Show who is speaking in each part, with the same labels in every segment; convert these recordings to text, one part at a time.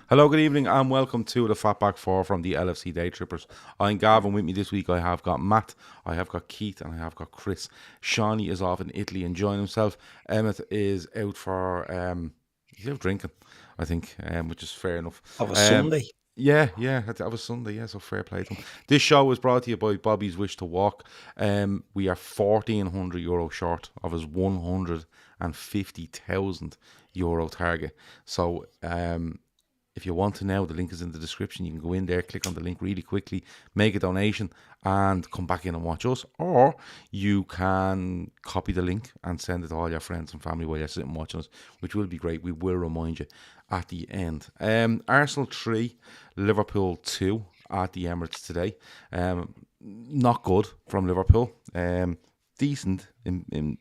Speaker 1: Hello, good evening, and welcome to the Fatback 4 from the LFC Daytrippers. I'm Gavin. With me this week, I have got Matt, I have got Keith, and I have got Chris. Shawnee is off in Italy enjoying himself. Emmett is out for, he's out drinking, I think, which is fair enough.
Speaker 2: Of a Sunday.
Speaker 1: Yeah, that was Sunday, yeah, so fair play to him. This show was brought to you by Bobby's Wish to Walk. We are €1,400 short of his €150,000 target. So, if you want to now, the link is in the description. You can go in there, click on the link really quickly, make a donation, and come back in and watch us. Or you can copy the link and send it to all your friends and family while you're sitting watching us, which will be great. We will remind you at the end. Arsenal 3, Liverpool 2 at the Emirates today. Not good from Liverpool. Decent in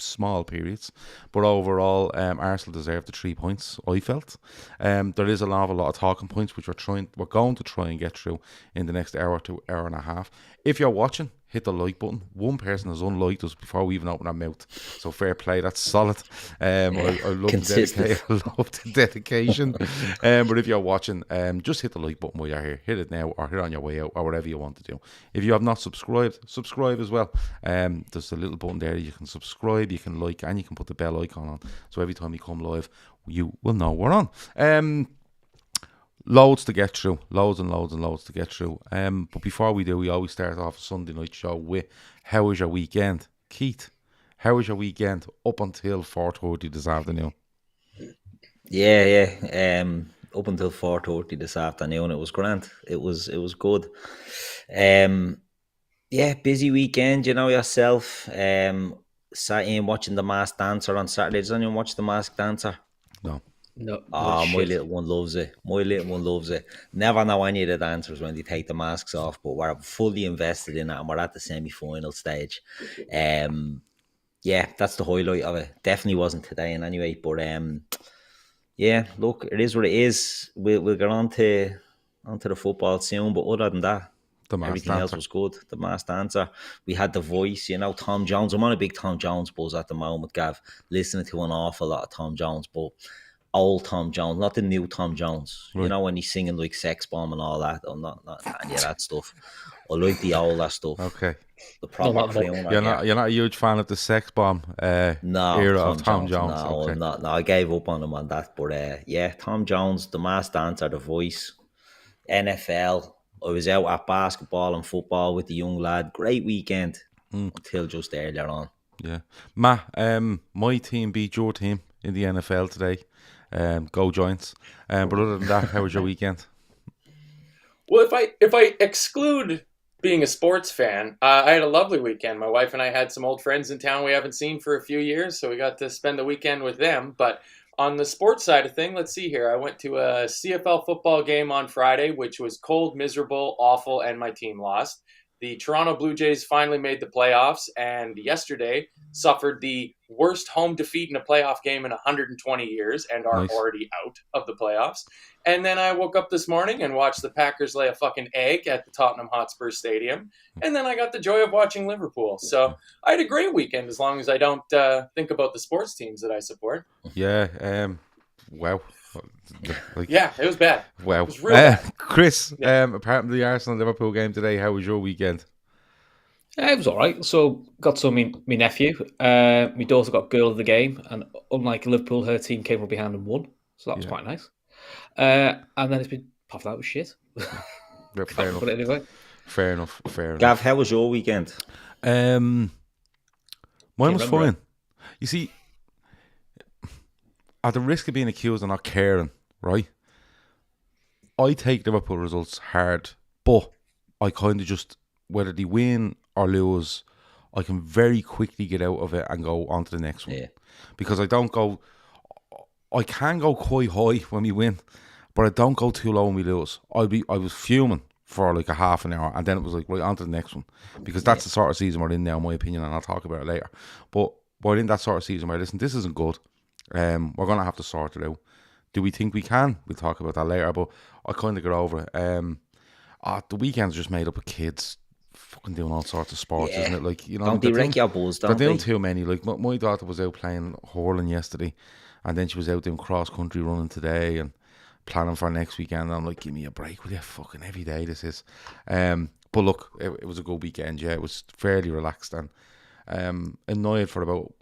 Speaker 1: small periods, but overall Arsenal deserved the 3 points, I felt. There is a lot of talking points which we're going to try and get through in the next hour to hour and a half. If you're watching, hit the like button. One person has unliked us before we even open our mouth, so fair play, that's solid. I love the dedication. But if you're watching, just hit the like button while you're here. Hit it now or hit it on your way out or whatever you want to do. If you have not subscribed, subscribe as well. There's a little button there, you can subscribe, you can like, and you can put the bell icon on, so every time we come live you will know we're on. Loads to get through, loads to get through. But before we do, we always start off a Sunday night show with how was your weekend? Keith, how was your weekend up until 4:30 this afternoon?
Speaker 2: Yeah. Up until 4:30 this afternoon, it was grand. It was good. Busy weekend. You know yourself. Sat in watching The Masked Dancer on Saturday. Does anyone watch The Masked Dancer?
Speaker 1: No.
Speaker 2: Oh, my little one loves it. Never know any of the dancers when they take the masks off, but we're fully invested in it, and we're at the semi-final stage. That's the highlight of it. Definitely wasn't today in any way, but look, it is what it is. We'll get onto the football soon, but other than that, everything else was good. The Masked Dancer. We had The Voice, Tom Jones. I'm on a big Tom Jones buzz at the moment, Gav. Listening to an awful lot of Tom Jones, but old Tom Jones, not the new Tom Jones. Right. When he's singing like Sex Bomb and all that. Or not any of that stuff. I like the older stuff.
Speaker 1: Okay.
Speaker 2: The proper crooner.
Speaker 1: You're not a huge fan of the Sex Bomb era of Tom Jones.
Speaker 2: No, okay. No, I gave up on him on that. But Tom Jones, The Masked Dancer, The Voice, NFL. I was out at basketball and football with the young lad. Great weekend until just earlier on.
Speaker 1: Yeah. Ma, my team beat your team in the NFL today. Go Giants. But other than that, how was your weekend?
Speaker 3: Well, if I exclude being a sports fan, I had a lovely weekend. My wife and I had some old friends in town we haven't seen for a few years, so we got to spend the weekend with them. But on the sports side of thing, let's see here. I went to a CFL football game on Friday, which was cold, miserable, awful, and my team lost. The Toronto Blue Jays finally made the playoffs, and yesterday suffered the worst home defeat in a playoff game in 120 years and are already out of the playoffs. And then I woke up this morning and watched the Packers lay a fucking egg at the Tottenham Hotspur Stadium. And then I got the joy of watching Liverpool. So I had a great weekend as long as I don't think about the sports teams that I support.
Speaker 1: Yeah, wow.
Speaker 3: Yeah, it was bad.
Speaker 1: Wow.
Speaker 3: It was real bad.
Speaker 1: Chris, apart from the Arsenal-Liverpool game today, how was your weekend?
Speaker 4: It was all right. So got to my nephew. My daughter got girl of the game, and unlike Liverpool, her team came up behind and won. So that was quite nice. And then it's been apart from that was shit.
Speaker 1: Fair enough.
Speaker 4: Anyway.
Speaker 1: Fair enough.
Speaker 2: Gav, how was your weekend?
Speaker 1: Mine was fine. You see, at the risk of being accused of not caring, right? I take Liverpool results hard, but I kind of just, whether they win or lose, I can very quickly get out of it and go on to the next one.
Speaker 2: Yeah.
Speaker 1: Because I can go quite high when we win, but I don't go too low when we lose. I was fuming for like a half an hour, and then it was like, right, on to the next one. Because that's the sort of season we're in now, in my opinion, and I'll talk about it later. But we're in that sort of season where, listen, this isn't good. We're going to have to sort it out. Do we think we can? We'll talk about that later, but I kind of get over it. The weekend's just made up of kids fucking doing all sorts of sports, isn't it? Like,
Speaker 2: don't they wreck your balls, don't
Speaker 1: they're doing too many. Like, my daughter was out playing hurling yesterday, and then she was out doing cross-country running today, and planning for next weekend. I'm like, give me a break, will you? Fucking every day this is. But look, it was a good weekend. Yeah, it was fairly relaxed and annoyed for about,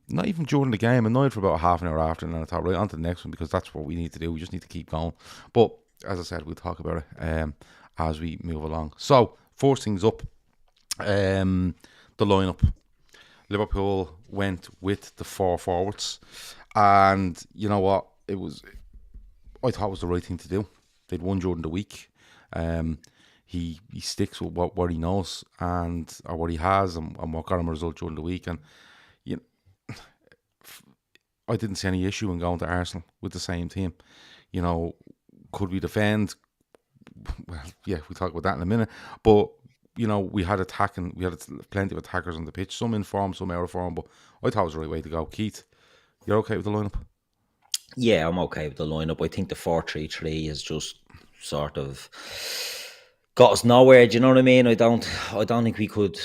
Speaker 1: not even during the game, annoyed for about half an hour after, and then I thought, right, on to the next one, because that's what we need to do. We just need to keep going. But as I said, we'll talk about it as we move along. So, first things up, the lineup. Liverpool went with the 4 forwards, and you know what? I thought it was the right thing to do. They'd won during the week. He sticks with what he knows and or what he has and what got him a result during the week. And you know, I didn't see any issue in going to Arsenal with the same team. You know, could we defend? Well, yeah, we'll talk about that in a minute. But you know, we had plenty of attackers on the pitch, some in form, some out of form. But I thought it was the right way to go. Keith, you're okay with the lineup?
Speaker 2: Yeah, I'm okay with the lineup. I think the 4-3-3 is just sort of got us nowhere. Do you know what I mean? I don't think we could.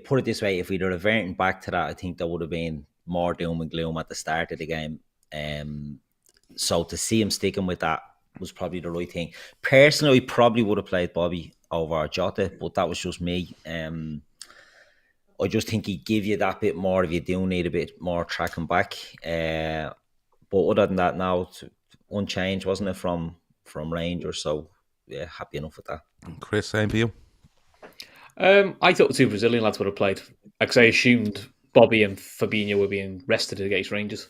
Speaker 2: Put it this way: if we'd have reverted back to that, I think there would have been more doom and gloom at the start of the game. So to see him sticking with that was probably the right thing. Personally, I probably would have played Bobby over Jota, but that was just me. I just think he'd give you that bit more if you do need a bit more tracking back. But other than that, now it's unchanged, wasn't it, from Rangers? So yeah, happy enough with that.
Speaker 1: Chris, same for you.
Speaker 4: I thought the 2 Brazilian lads would have played, because I assumed Bobby and Fabinho were being rested against Rangers.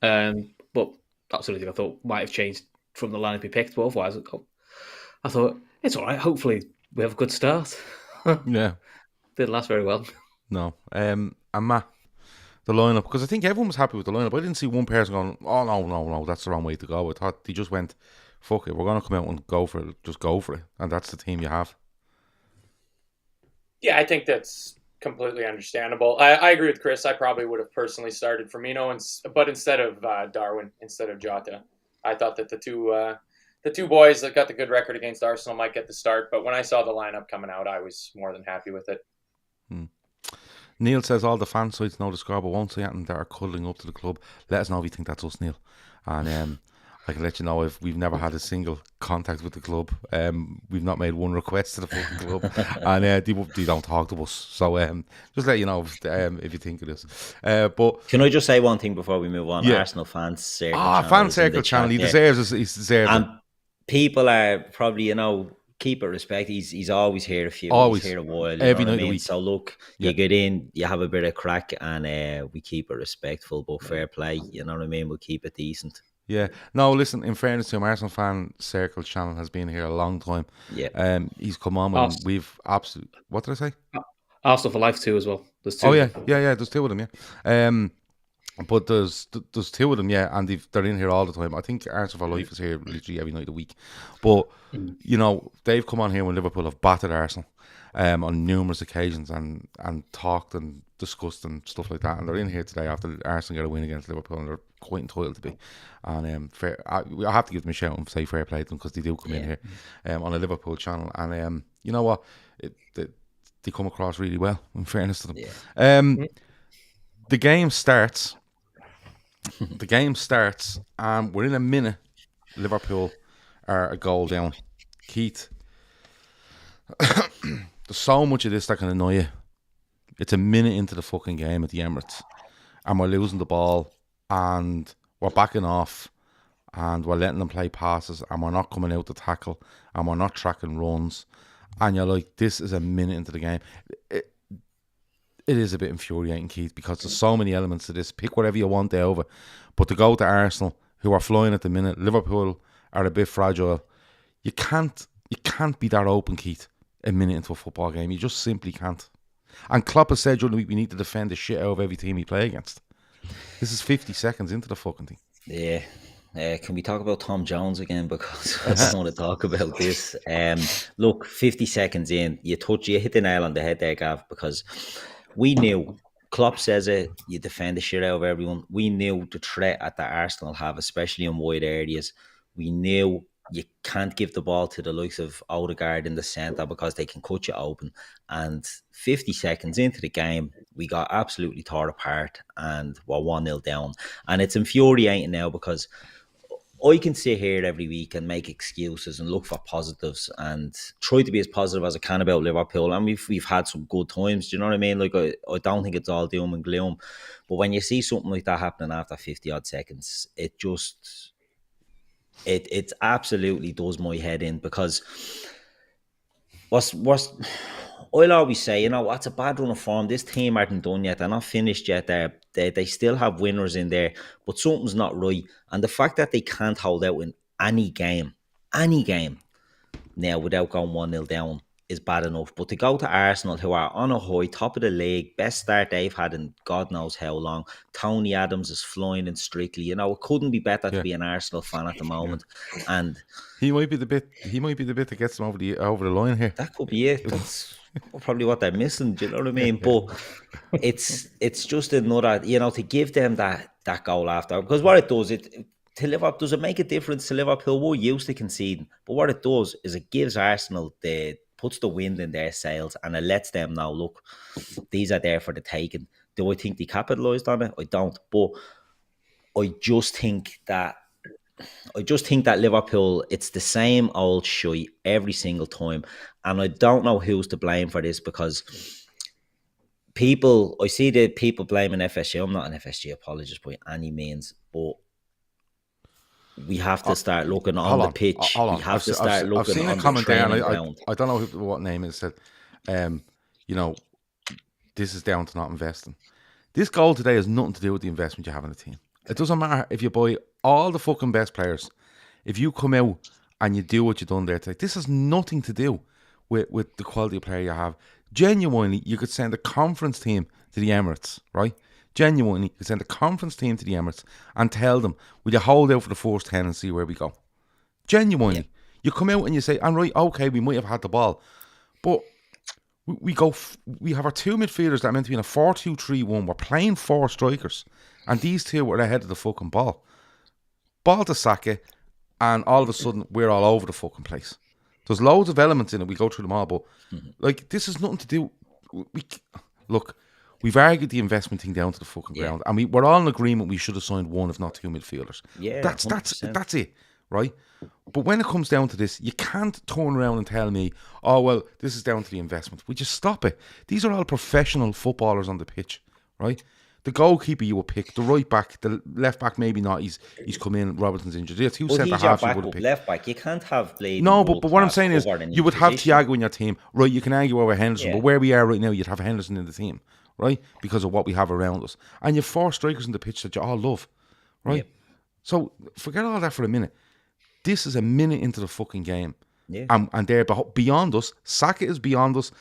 Speaker 4: But that's the only thing I thought might have changed from the lineup he picked. But otherwise, I thought it's all right. Hopefully, we have a good start.
Speaker 1: Yeah,
Speaker 4: didn't last very well.
Speaker 1: No, and Matt, the lineup, because I think everyone was happy with the lineup. I didn't see one person going, "Oh no, that's the wrong way to go." I thought they just went, "Fuck it, we're going to come out and go for it. Just go for it," and that's the team you have.
Speaker 3: Yeah, I think that's completely understandable. I agree with Chris. I probably would have personally started Firmino, but instead of Darwin, instead of Jota. I thought that the two boys that got the good record against Arsenal might get the start. But when I saw the lineup coming out, I was more than happy with it.
Speaker 1: Neil says all the fan sites know the score, but won't say anything that are cuddling up to the club. Let us know if you think that's us, Neil. And I can let you know if we've never had a single contact with the club. We've not made one request to the fucking club, and they don't talk to us. So just let you know if you think of this. But
Speaker 2: can I just say one thing before we move on?
Speaker 1: Yeah.
Speaker 2: Arsenal fans circle.
Speaker 1: Fan circle channel. He deserves it. He deserves it.
Speaker 2: And people are probably, keep it respect. He's always here he's here a while.
Speaker 1: Every night of the week.
Speaker 2: So look, you get in, you have a bit of crack, and we keep it respectful, but fair play. You know what I mean? We'll keep it decent.
Speaker 1: Yeah. No, listen, in fairness to him, Arsenal fan circle channel has been here a long time.
Speaker 2: Yeah.
Speaker 1: He's come on when we've absolutely. What did I say?
Speaker 4: Arsenal for life too as well. There's 2.
Speaker 1: Oh yeah. There's 2 of them. Yeah. But there's 2 of them, yeah, and they're in here all the time. I think Arsenal for life is here literally every night of the week. But they've come on here when Liverpool have battered Arsenal on numerous occasions and talked and discussed and stuff like that. And they're in here today after Arsenal get a win against Liverpool, and they're quite entitled to be. And I have to give them a shout and say fair play to them, because they do come in here on a Liverpool channel. And you know what? They come across really well, in fairness to them.
Speaker 2: Yeah.
Speaker 1: The game starts. And within a minute, Liverpool are a goal down. Keith, there's so much of this that can annoy you. It's a minute into the fucking game at the Emirates, and we're losing the ball, and we're backing off, and we're letting them play passes, and we're not coming out to tackle, and we're not tracking runs, and you're like, this is a minute into the game. It is a bit infuriating, Keith, because there's so many elements to this. Pick whatever you want over. But to go to Arsenal, who are flying at the minute, Liverpool are a bit fragile. You can't be that open, Keith, a minute into a football game. You just simply can't. And Klopp has said during the week we need to defend the shit out of every team we play against. This is 50 seconds into the fucking thing.
Speaker 2: Yeah. Can we talk about Tom Jones again? Because I just want to talk about this. Look, 50 seconds in, you hit the nail on the head there, Gav, because we knew, Klopp says it, you defend the shit out of everyone. We knew the threat at the Arsenal have, especially in wide areas. We knew you can't give the ball to the likes of Odegaard in the centre because they can cut you open. And 50 seconds into the game, we got absolutely torn apart and we're 1-0 down. And it's infuriating now because I can sit here every week and make excuses and look for positives and try to be as positive as I can about Liverpool. And we've had some good times. Do you know what I mean? Like, I don't think it's all doom and gloom. But when you see something like that happening after 50 odd seconds, it just it absolutely does my head in, because what's I'll always say, you know, that's a bad run of form. This team aren't done yet. They're not finished yet. They still have winners in there, but something's not right. And the fact that they can't hold out in any game now without going 1-0 down is bad enough. But to go to Arsenal, who are on a high, top of the league, best start they've had in God knows how long. Tony Adams is flying in Strictly. You know, it couldn't be better to be an Arsenal fan at the moment. And
Speaker 1: he might be the bit that gets them over the line here.
Speaker 2: That could be it. That's probably what they're missing. Do you know what I mean? But it's just another, you know, to give them that goal after, because what it does, to Liverpool, does it make a difference to Liverpool? We're used to conceding, but what it does is it gives Arsenal puts the wind in their sails, and it lets them know, look, these are there for the taking. Do I think they capitalised on it? I don't, but I just think that Liverpool, it's the same old shite every single time. And I don't know who's to blame for this, because I see the people blaming FSG. I'm not an FSG apologist by any means, but we have to start looking on the pitch. We have to start looking on the training ground.
Speaker 1: I don't know what name it said. You know, this is down to not investing. This goal today has nothing to do with the investment you have in the team. It doesn't matter if you buy all the fucking best players. If you come out and you do what you've done there today, this has nothing to do with the quality of player you have. Genuinely, you could send a conference team to the Emirates, right? Genuinely, you could send a conference team to the Emirates and tell them, will you hold out for the first 10 and see where we go? Genuinely. Yeah. You come out and you say, I'm right, okay, we might have had the ball, but we have our two midfielders that are meant to be in a 4-2-3-1. We're playing four strikers, and these two were ahead of the fucking ball. Ball to Saka, and all of a sudden, we're all over the fucking place. There's loads of elements in it. We go through them all, but like, this has nothing to do. Look, we've argued the investment thing down to the fucking ground, and we're all in agreement we should have signed one, if not two midfielders.
Speaker 2: Yeah,
Speaker 1: that's it, right? But when it comes down to this, you can't turn around and tell me, oh well, this is down to the investment. We just stop it. These are all professional footballers on the pitch, right? The goalkeeper you would pick, the right back, the left back maybe not. He's come in. Robertson's injured. There's two centre halves you would have picked.
Speaker 2: Left back, you can't have Blade.
Speaker 1: No, but what I'm saying is, you would have Thiago in your team, right? You can argue over Henderson, but where we are right now, you'd have Henderson in the team, right? Because of what we have around us, and you have four strikers in the pitch that you all love, right? Yep. So forget all that for a minute. This is a minute into the fucking game.
Speaker 2: Yeah.
Speaker 1: And they're beyond us. Saka is beyond us.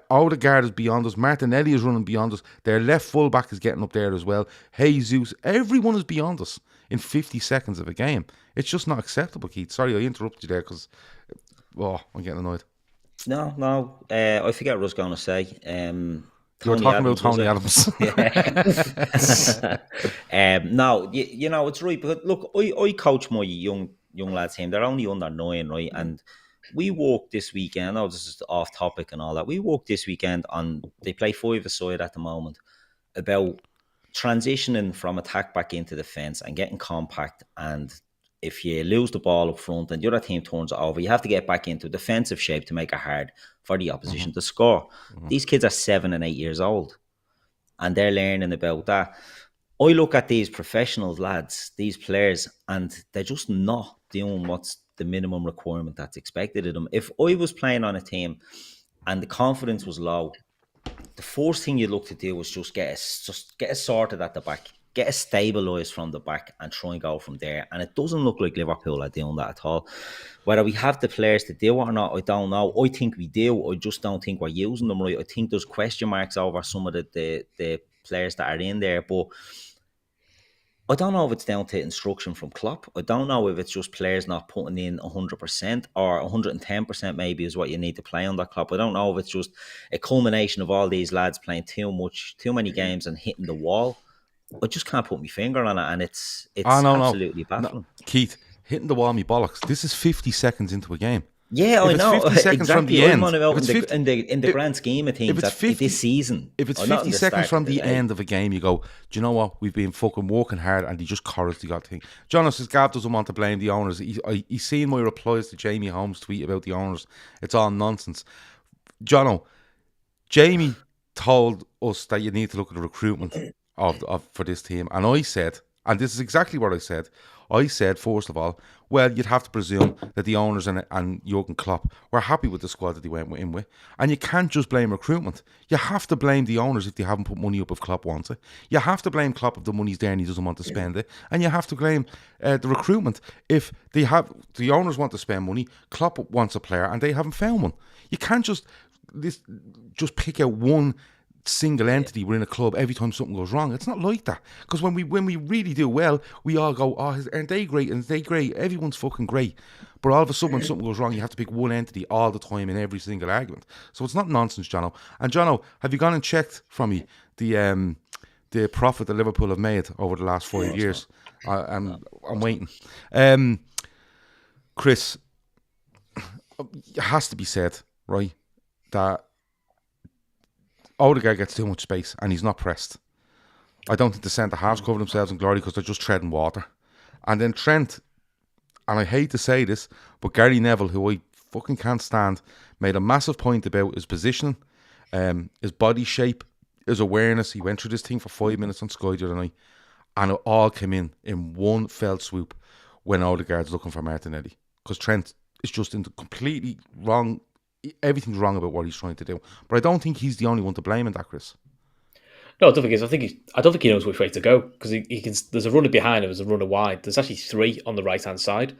Speaker 1: Odegaard is beyond us. Martinelli is running beyond us. Their left full back is getting up there as well. Jesus, everyone is beyond us in 50 seconds of a game. It's just not acceptable, Keith. Sorry, I interrupted you there because I'm getting annoyed.
Speaker 2: No, I forget what I was going to say.
Speaker 1: You were talking about Tony Adams.
Speaker 2: No, you know, it's right. But look, I coach my young lads team. They're only under 9, right? And we walked this weekend. I know this is off topic and all that. We walked this weekend they play 5-a-side at the moment, about transitioning from attack back into defence and getting compact. And if you lose the ball up front and the other team turns it over, you have to get back into defensive shape to make it hard for the opposition to score. These kids are 7 and 8 years old, and they're learning about that. I look at these professional lads, these players, and they're just not doing what's the minimum requirement that's expected of them. If I was playing on a team and the confidence was low, the first thing you'd look to do was just get us sorted at the back, get us stabilised from the back, and try and go from there. And it doesn't look like Liverpool are doing that at all. Whether we have the players to do it or not, I don't know. I think we do. I just don't think we're using them right. I think there's question marks over some of the players that are in there, but I don't know if it's down to instruction from Klopp. I don't know if it's just players not putting in 100% or 110% maybe is what you need to play on that Klopp. I don't know if it's just a culmination of all these lads playing too many games and hitting the wall. I just can't put my finger on it, and it's absolutely baffling.
Speaker 1: No. Keith, hitting the wall, me bollocks. This is 50 seconds into a game.
Speaker 2: Yeah,
Speaker 1: if
Speaker 2: I know.
Speaker 1: 50 seconds from the end,
Speaker 2: in the grand scheme of things, this season.
Speaker 1: If it's 50 seconds from the end of a game, you go, do you know what? We've been fucking working hard, and they just chorus the god thing. John says Gav doesn't want to blame the owners. He's seen my replies to Jamie Holmes' tweet about the owners. It's all nonsense. Jono, Jamie told us that you need to look at the recruitment for this team, and I said, and this is exactly what I said. I said, first of all, well, you'd have to presume that the owners and Jurgen Klopp were happy with the squad that they went in with. And you can't just blame recruitment. You have to blame the owners if they haven't put money up if Klopp wants it. You have to blame Klopp if the money's there and he doesn't want to spend it. And you have to blame the recruitment if the owners want to spend money, Klopp wants a player and they haven't found one. You can't just pick out one single entity within a club every time something goes wrong. It's not like that. Because when we really do well, we all go, oh, aren't they great? And they great? Everyone's fucking great. But all of a sudden, when something goes wrong, you have to pick one entity all the time in every single argument. So it's not nonsense, Jono. And Jono, have you gone and checked from me the profit that Liverpool have made over the last 5 years? I'm waiting. Chris, it has to be said, right, that Odegaard gets too much space and he's not pressed. I don't think the centre-halves cover themselves in glory because they're just treading water. And then Trent, and I hate to say this, but Gary Neville, who I fucking can't stand, made a massive point about his positioning, his body shape, his awareness. He went through this thing for 5 minutes on Sky the other night, and it all came in one fell swoop when Odegaard's looking for Martinelli. Because Trent is just in the completely wrong. Everything's wrong about what he's trying to do, but I don't think he's the only one to blame in that, Chris.
Speaker 4: No, I don't think I don't think he knows which way to go because he can. There's a runner behind him, there's a runner wide. There's actually three on the right hand side.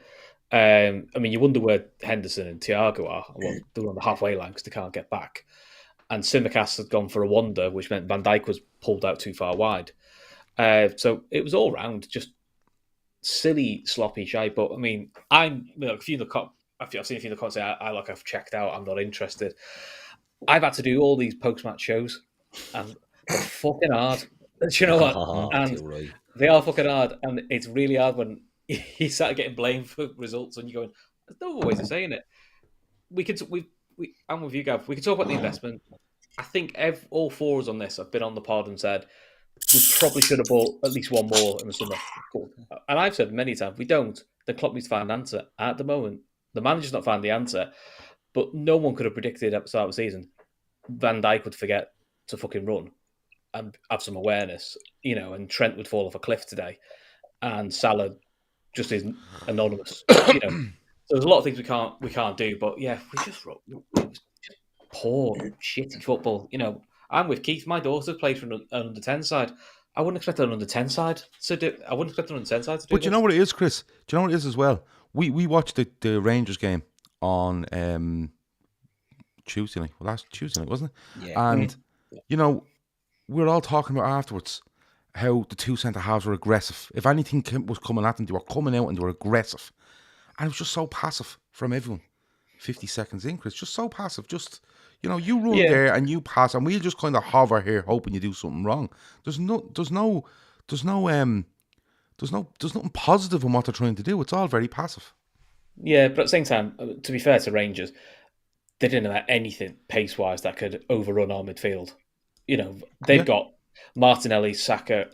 Speaker 4: I mean, you wonder where Henderson and Thiago are. Well, they're on the halfway line because they can't get back. And Tsimikas had gone for a wander, which meant Van Dijk was pulled out too far wide. So it was all round just silly, sloppy shite. But I mean, I've seen a few in the comments say, I've checked out, I'm not interested. I've had to do all these post-match shows, and they're fucking hard. Do you know what? And they are fucking hard, and it's really hard when you start getting blamed for results, and you're going, there's no other ways of saying it. I'm with you, Gav. We can talk about the investment. I think all four of us on this have been on the pod and said, we probably should have bought at least one more in the summer. Cool. And I've said many times, we don't. The Klopp needs to find an answer. At the moment, the manager's not found the answer, but no one could have predicted at the start of the season Van Dijk would forget to fucking run and have some awareness, and Trent would fall off a cliff today, and Salah just is anonymous, So there's a lot of things we can't do, but yeah, we just poor, shitty football. I'm with Keith. My daughter played for an under 10 side. I wouldn't expect an under 10 side to do. I wouldn't expect an under 10 side to do.
Speaker 1: But you know what it is, Chris? Do you know what it is as well? We watched the Rangers game on Tuesday night. Well, last Tuesday night, wasn't it? Yeah. And we're all talking about afterwards how the two centre halves were aggressive. If anything was coming at them, they were coming out and they were aggressive. And it was just so passive from everyone. 50 seconds in, Chris, just so passive. Just you run there and you pass, and we'll just kind of hover here, hoping you do something wrong. There's nothing positive in what they're trying to do. It's all very passive.
Speaker 4: Yeah, but at the same time, to be fair to Rangers, they didn't have anything pace-wise that could overrun our midfield. They've got Martinelli, Saka,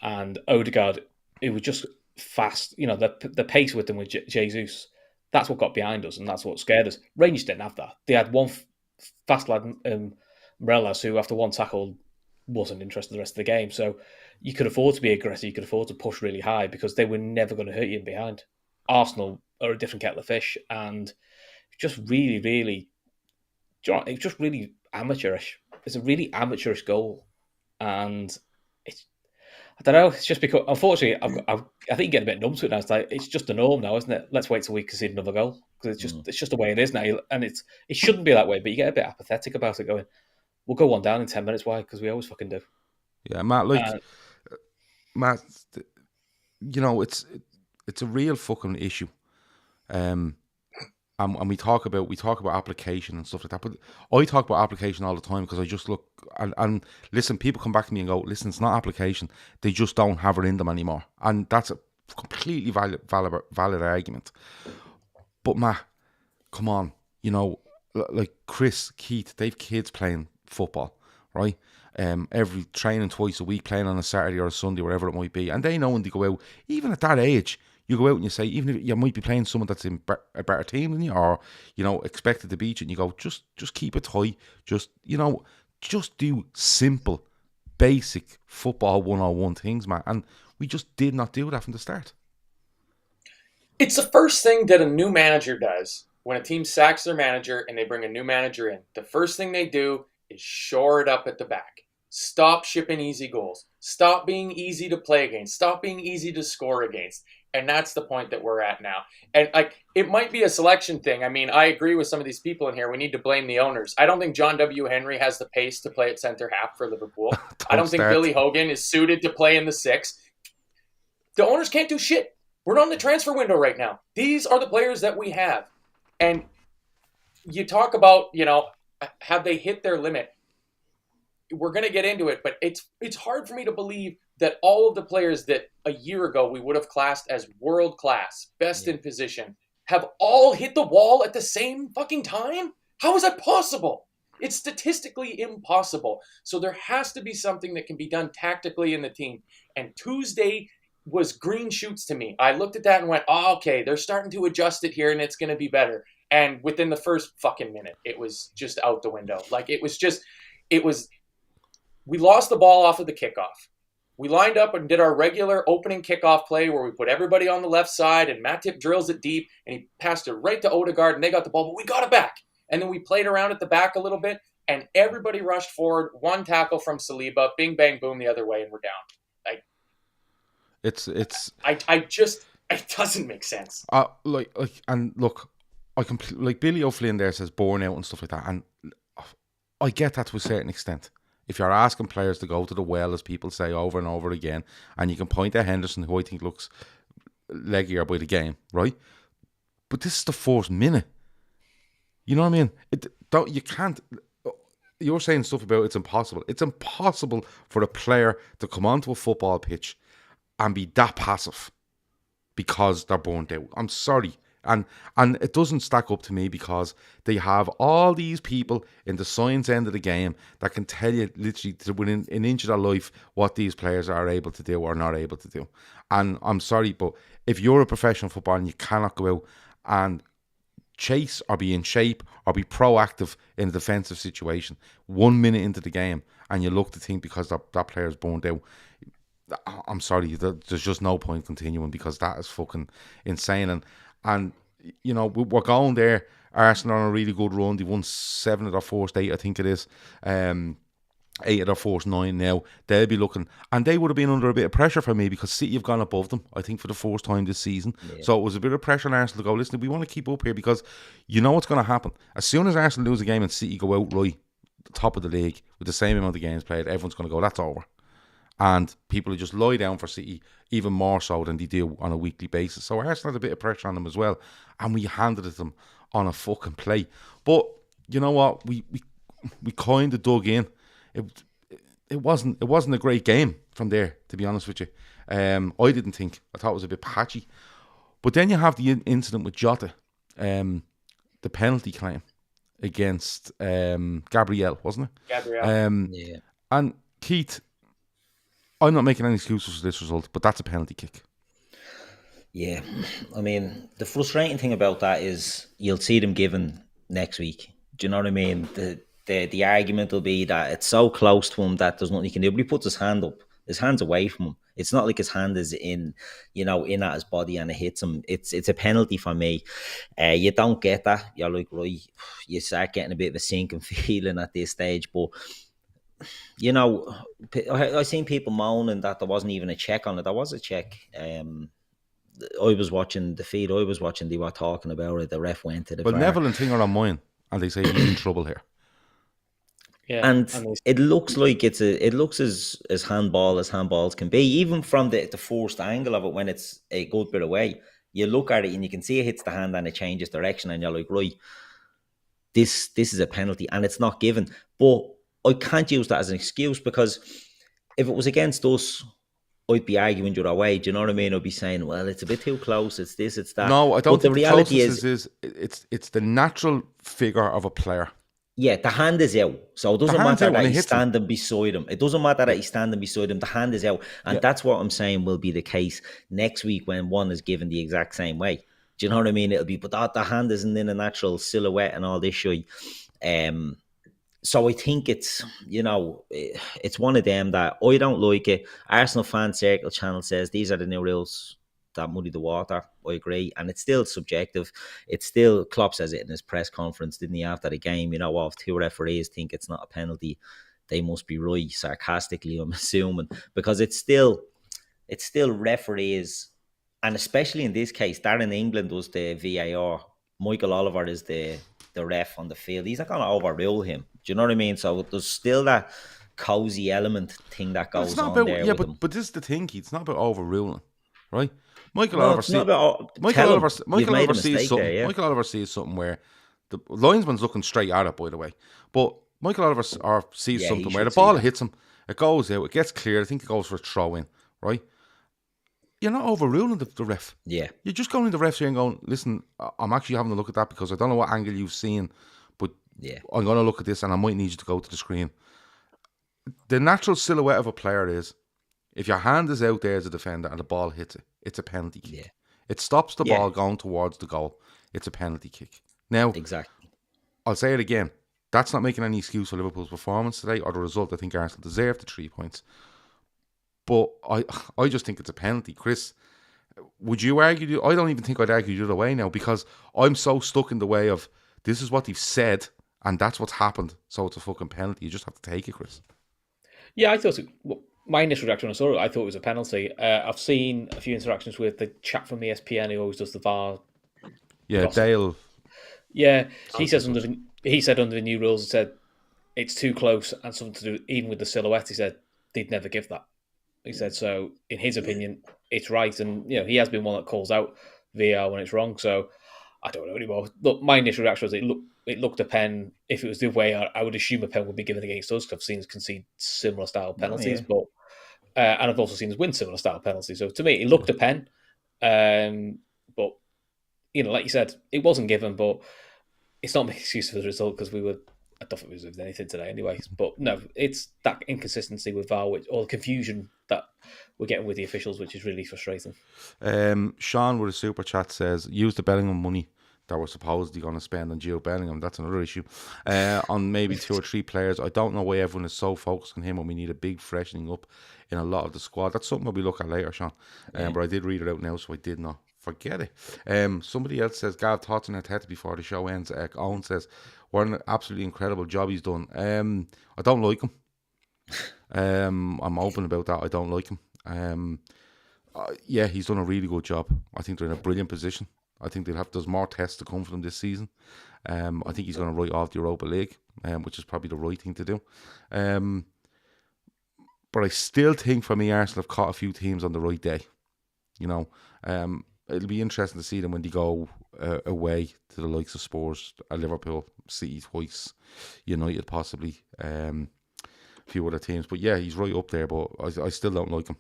Speaker 4: and Odegaard, who were just fast. The pace with them with Jesus, that's what got behind us, and that's what scared us. Rangers didn't have that. They had one fast lad, Morelos, who after one tackle wasn't interested in the rest of the game. So you could afford to be aggressive, you could afford to push really high because they were never going to hurt you in behind. Arsenal are a different kettle of fish, and just really, really, it's just really amateurish. It's a really amateurish goal, and I don't know. It's just because, unfortunately, I think you get a bit numb to it now. It's just the norm now, isn't it? Let's wait till we concede another goal because it's just the way it is now, and it shouldn't be that way. But you get a bit apathetic about it, going, "We'll go one down in 10 minutes." Why? Because we always fucking do.
Speaker 1: Yeah, Matt. Matt, it's a real fucking issue. And we talk about application and stuff like that, but I talk about application all the time because I just look and listen. People come back to me and go, "Listen, it's not application. They just don't have it in them anymore," and that's a completely valid argument. But Matt, come on, like Chris, Keith, they've kids playing football, right? Every training twice a week, playing on a Saturday or a Sunday, wherever it might be. And they know when they go out, even at that age, you go out and you say, even if you might be playing someone that's in a better team than you, or, expected to beat you, and you go, just keep it tight. Just do simple, basic football 101 things, man. And we just did not do that from the start.
Speaker 3: It's the first thing that a new manager does when a team sacks their manager and they bring a new manager in. The first thing they do is shore it up at the back. Stop shipping easy goals. Stop being easy to play against. Stop being easy to score against. And that's the point that we're at now. And it might be a selection thing. I mean, I agree with some of these people in here. We need to blame the owners. I don't think John W. Henry has the pace to play at center half for Liverpool. I don't think Billy Hogan is suited to play in the 6. The owners can't do shit. We're not in the transfer window right now. These are the players that we have. And you talk about, have they hit their limit? We're going to get into it, but it's hard for me to believe that all of the players that a year ago we would have classed as world class, best in position, have all hit the wall at the same fucking time? How is that possible? It's statistically impossible. So there has to be something that can be done tactically in the team. And Tuesday was green shoots to me. I looked at that and went, oh, okay, they're starting to adjust it here and it's going to be better. And within the first fucking minute, it was just out the window. We lost the ball off of the kickoff. We lined up and did our regular opening kickoff play where we put everybody on the left side and Matip drills it deep and he passed it right to Odegaard and they got the ball, but we got it back. And then we played around at the back a little bit and everybody rushed forward. One tackle from Saliba, bing, bang, boom the other way and we're down. It doesn't make sense.
Speaker 1: And look, Billy O'Flynn there says born out and stuff like that, and I get that to a certain extent. If you're asking players to go to the well, as people say over and over again, and you can point at Henderson, who I think looks leggier by the game, right? But this is the first minute. You know what I mean? You can't. You're saying stuff about it's impossible. It's impossible for a player to come onto a football pitch and be that passive because they're burnt out. I'm sorry. And it doesn't stack up to me because they have all these people in the science end of the game that can tell you literally within an inch of their life what these players are able to do or not able to do. And I'm sorry, but if you're a professional footballer and you cannot go out and chase or be in shape or be proactive in a defensive situation 1 minute into the game and you look to think because that player's burnt out, I'm sorry, there's just no point continuing because that is fucking insane. And we're going there. Arsenal on a really good run. They won 7 of their first 8, I think it is. 8 of their first 9 now. They'll be looking, and they would have been under a bit of pressure for me because City have gone above them, I think, for the first time this season. Yeah. So it was a bit of pressure on Arsenal to go, listen, we want to keep up here because you know what's going to happen. As soon as Arsenal lose a game and City go out right, the top of the league, with the same amount of games played, everyone's going to go, that's over. And people will just lie down for City even more so than they do on a weekly basis. So Arsenal had a bit of pressure on them as well. And we handed it them on a fucking play. But you know what? We kind of dug in. It wasn't a great game from there, to be honest with you. I didn't think. I thought it was a bit patchy. But then you have the incident with Jota. The penalty claim against Gabriel, wasn't it?
Speaker 3: Gabriel.
Speaker 2: Yeah.
Speaker 1: And Keith, I'm not making any excuses for this result, but that's a penalty kick.
Speaker 2: Yeah, I mean, the frustrating thing about that is you'll see them given next week. Do you know what I mean? The argument will be that it's so close to him that there's nothing he can do, but he puts his hand up. His hand's away from him. It's not like his hand is in at his body and it hits him. It's a penalty for me. You don't get that. You're like, right, you start getting a bit of a sinking feeling at this stage, but I've seen people moaning that there wasn't even a check on it. There was a check. I was watching the feed. They were talking about it. The ref went to the VAR.
Speaker 1: Neville and Ting are on mine, and they say he's in trouble here.
Speaker 2: Yeah, and it looks like it looks as handball as handballs can be. Even from the first angle of it, when it's a good bit away, you look at it and you can see it hits the hand and it changes direction, and you're like, right, this is a penalty, and it's not given. But I can't use that as an excuse because if it was against us, I'd be arguing your way. Do you know what I mean? I'd be saying, well, it's a bit too close. It's this, it's that.
Speaker 1: No, I don't
Speaker 2: but
Speaker 1: think
Speaker 2: the
Speaker 1: the
Speaker 2: reality
Speaker 1: closest is it's the natural figure of a player.
Speaker 2: Yeah, the hand is out. So it doesn't matter that he's standing beside him. It doesn't matter that he's standing beside him. The hand is out. And that's what I'm saying will be the case next week when one is given the exact same way. Do you know what I mean? It'll be, but the hand isn't in a natural silhouette and all this shit. So I think it's, you know, it's one of them that I don't like it. Arsenal Fan Circle channel says these are the new rules that muddy the water. I agree. And it's still subjective. It's still, Klopp says it in his press conference, didn't he, after the game? You know, if two referees think it's not a penalty, they must be right, sarcastically, I'm assuming. Because it's still referees. And especially in this case, Darren England was the VAR. Michael Oliver is the ref on the field. He's not going to overrule him. Do you know what I mean? So there's still that cozy element thing that goes on
Speaker 1: about,
Speaker 2: there.
Speaker 1: Yeah, but this is the thing, Keith. It's not about overruling, right? Michael Oliver sees something. There, yeah. Michael Oliver sees something where the linesman's looking straight at it, by the way. But Michael Oliver sees something where the ball hits him, it goes out, it gets cleared. I think it goes for a throw in, right? You're not overruling the ref.
Speaker 2: Yeah.
Speaker 1: You're just going to the ref's here and going, listen, I'm actually having a look at that because I don't know what angle you've seen, but I'm going to look at this and I might need you to go to the screen. The natural silhouette of a player is, if your hand is out there as a defender and the ball hits it, it's a penalty kick. Yeah. It stops the ball going towards the goal. It's a penalty kick. Now,
Speaker 2: exactly.
Speaker 1: I'll say it again. That's not making any excuse for Liverpool's performance today or the result. I think Arsenal deserved the 3 points. But I just think it's a penalty. Chris, would you argue? I don't even think I'd argue the other way now because I'm so stuck in the way of this is what they've said and that's what's happened. So it's a fucking penalty. You just have to take it, Chris.
Speaker 4: Yeah, I thought my initial reaction when I saw it, I thought it was a penalty. I've seen a few interactions with the chap from ESPN who always does the VAR.
Speaker 1: Yeah, Dale.
Speaker 4: Yeah, he said under the new rules, it said it's too close and something to do even with the silhouette. He said they'd never give that. He said so. In his opinion, it's right, and you know he has been one that calls out VAR when it's wrong. So I don't know anymore. Look, my initial reaction was it looked a pen. If it was the way, I would assume a pen would be given against us because I've seen us concede similar style penalties, but and I've also seen us win similar style penalties. So to me, it looked a pen, but you know, like you said, it wasn't given. But it's not an excuse for the result because I don't think we deserved anything today anyway. But no, it's that inconsistency with VAR, or the confusion that we're getting with the officials, which is really frustrating.
Speaker 1: Sean with a super chat says, use the Bellingham money that we're supposedly going to spend on Gio Bellingham. That's another issue. On maybe 2 or 3 players. I don't know why everyone is so focused on him when we need a big freshening up in a lot of the squad. That's something we'll look at later, Sean. But I did read it out now, so I did not forget it. Somebody else says, Gav, thoughts on Arteta before the show ends. Owen says, what an absolutely incredible job he's done. I don't like him. I'm open about that. I don't like him. Yeah, he's done a really good job. I think they're in a brilliant position. I think there's more tests to come for them this season. I think he's going to write off the Europa League, which is probably the right thing to do. But I still think for me, Arsenal have caught a few teams on the right day. You know, it'll be interesting to see them when they go away to the likes of Spurs, Liverpool, City twice, United possibly, a few other teams. But yeah, he's right up there, but I still don't like him.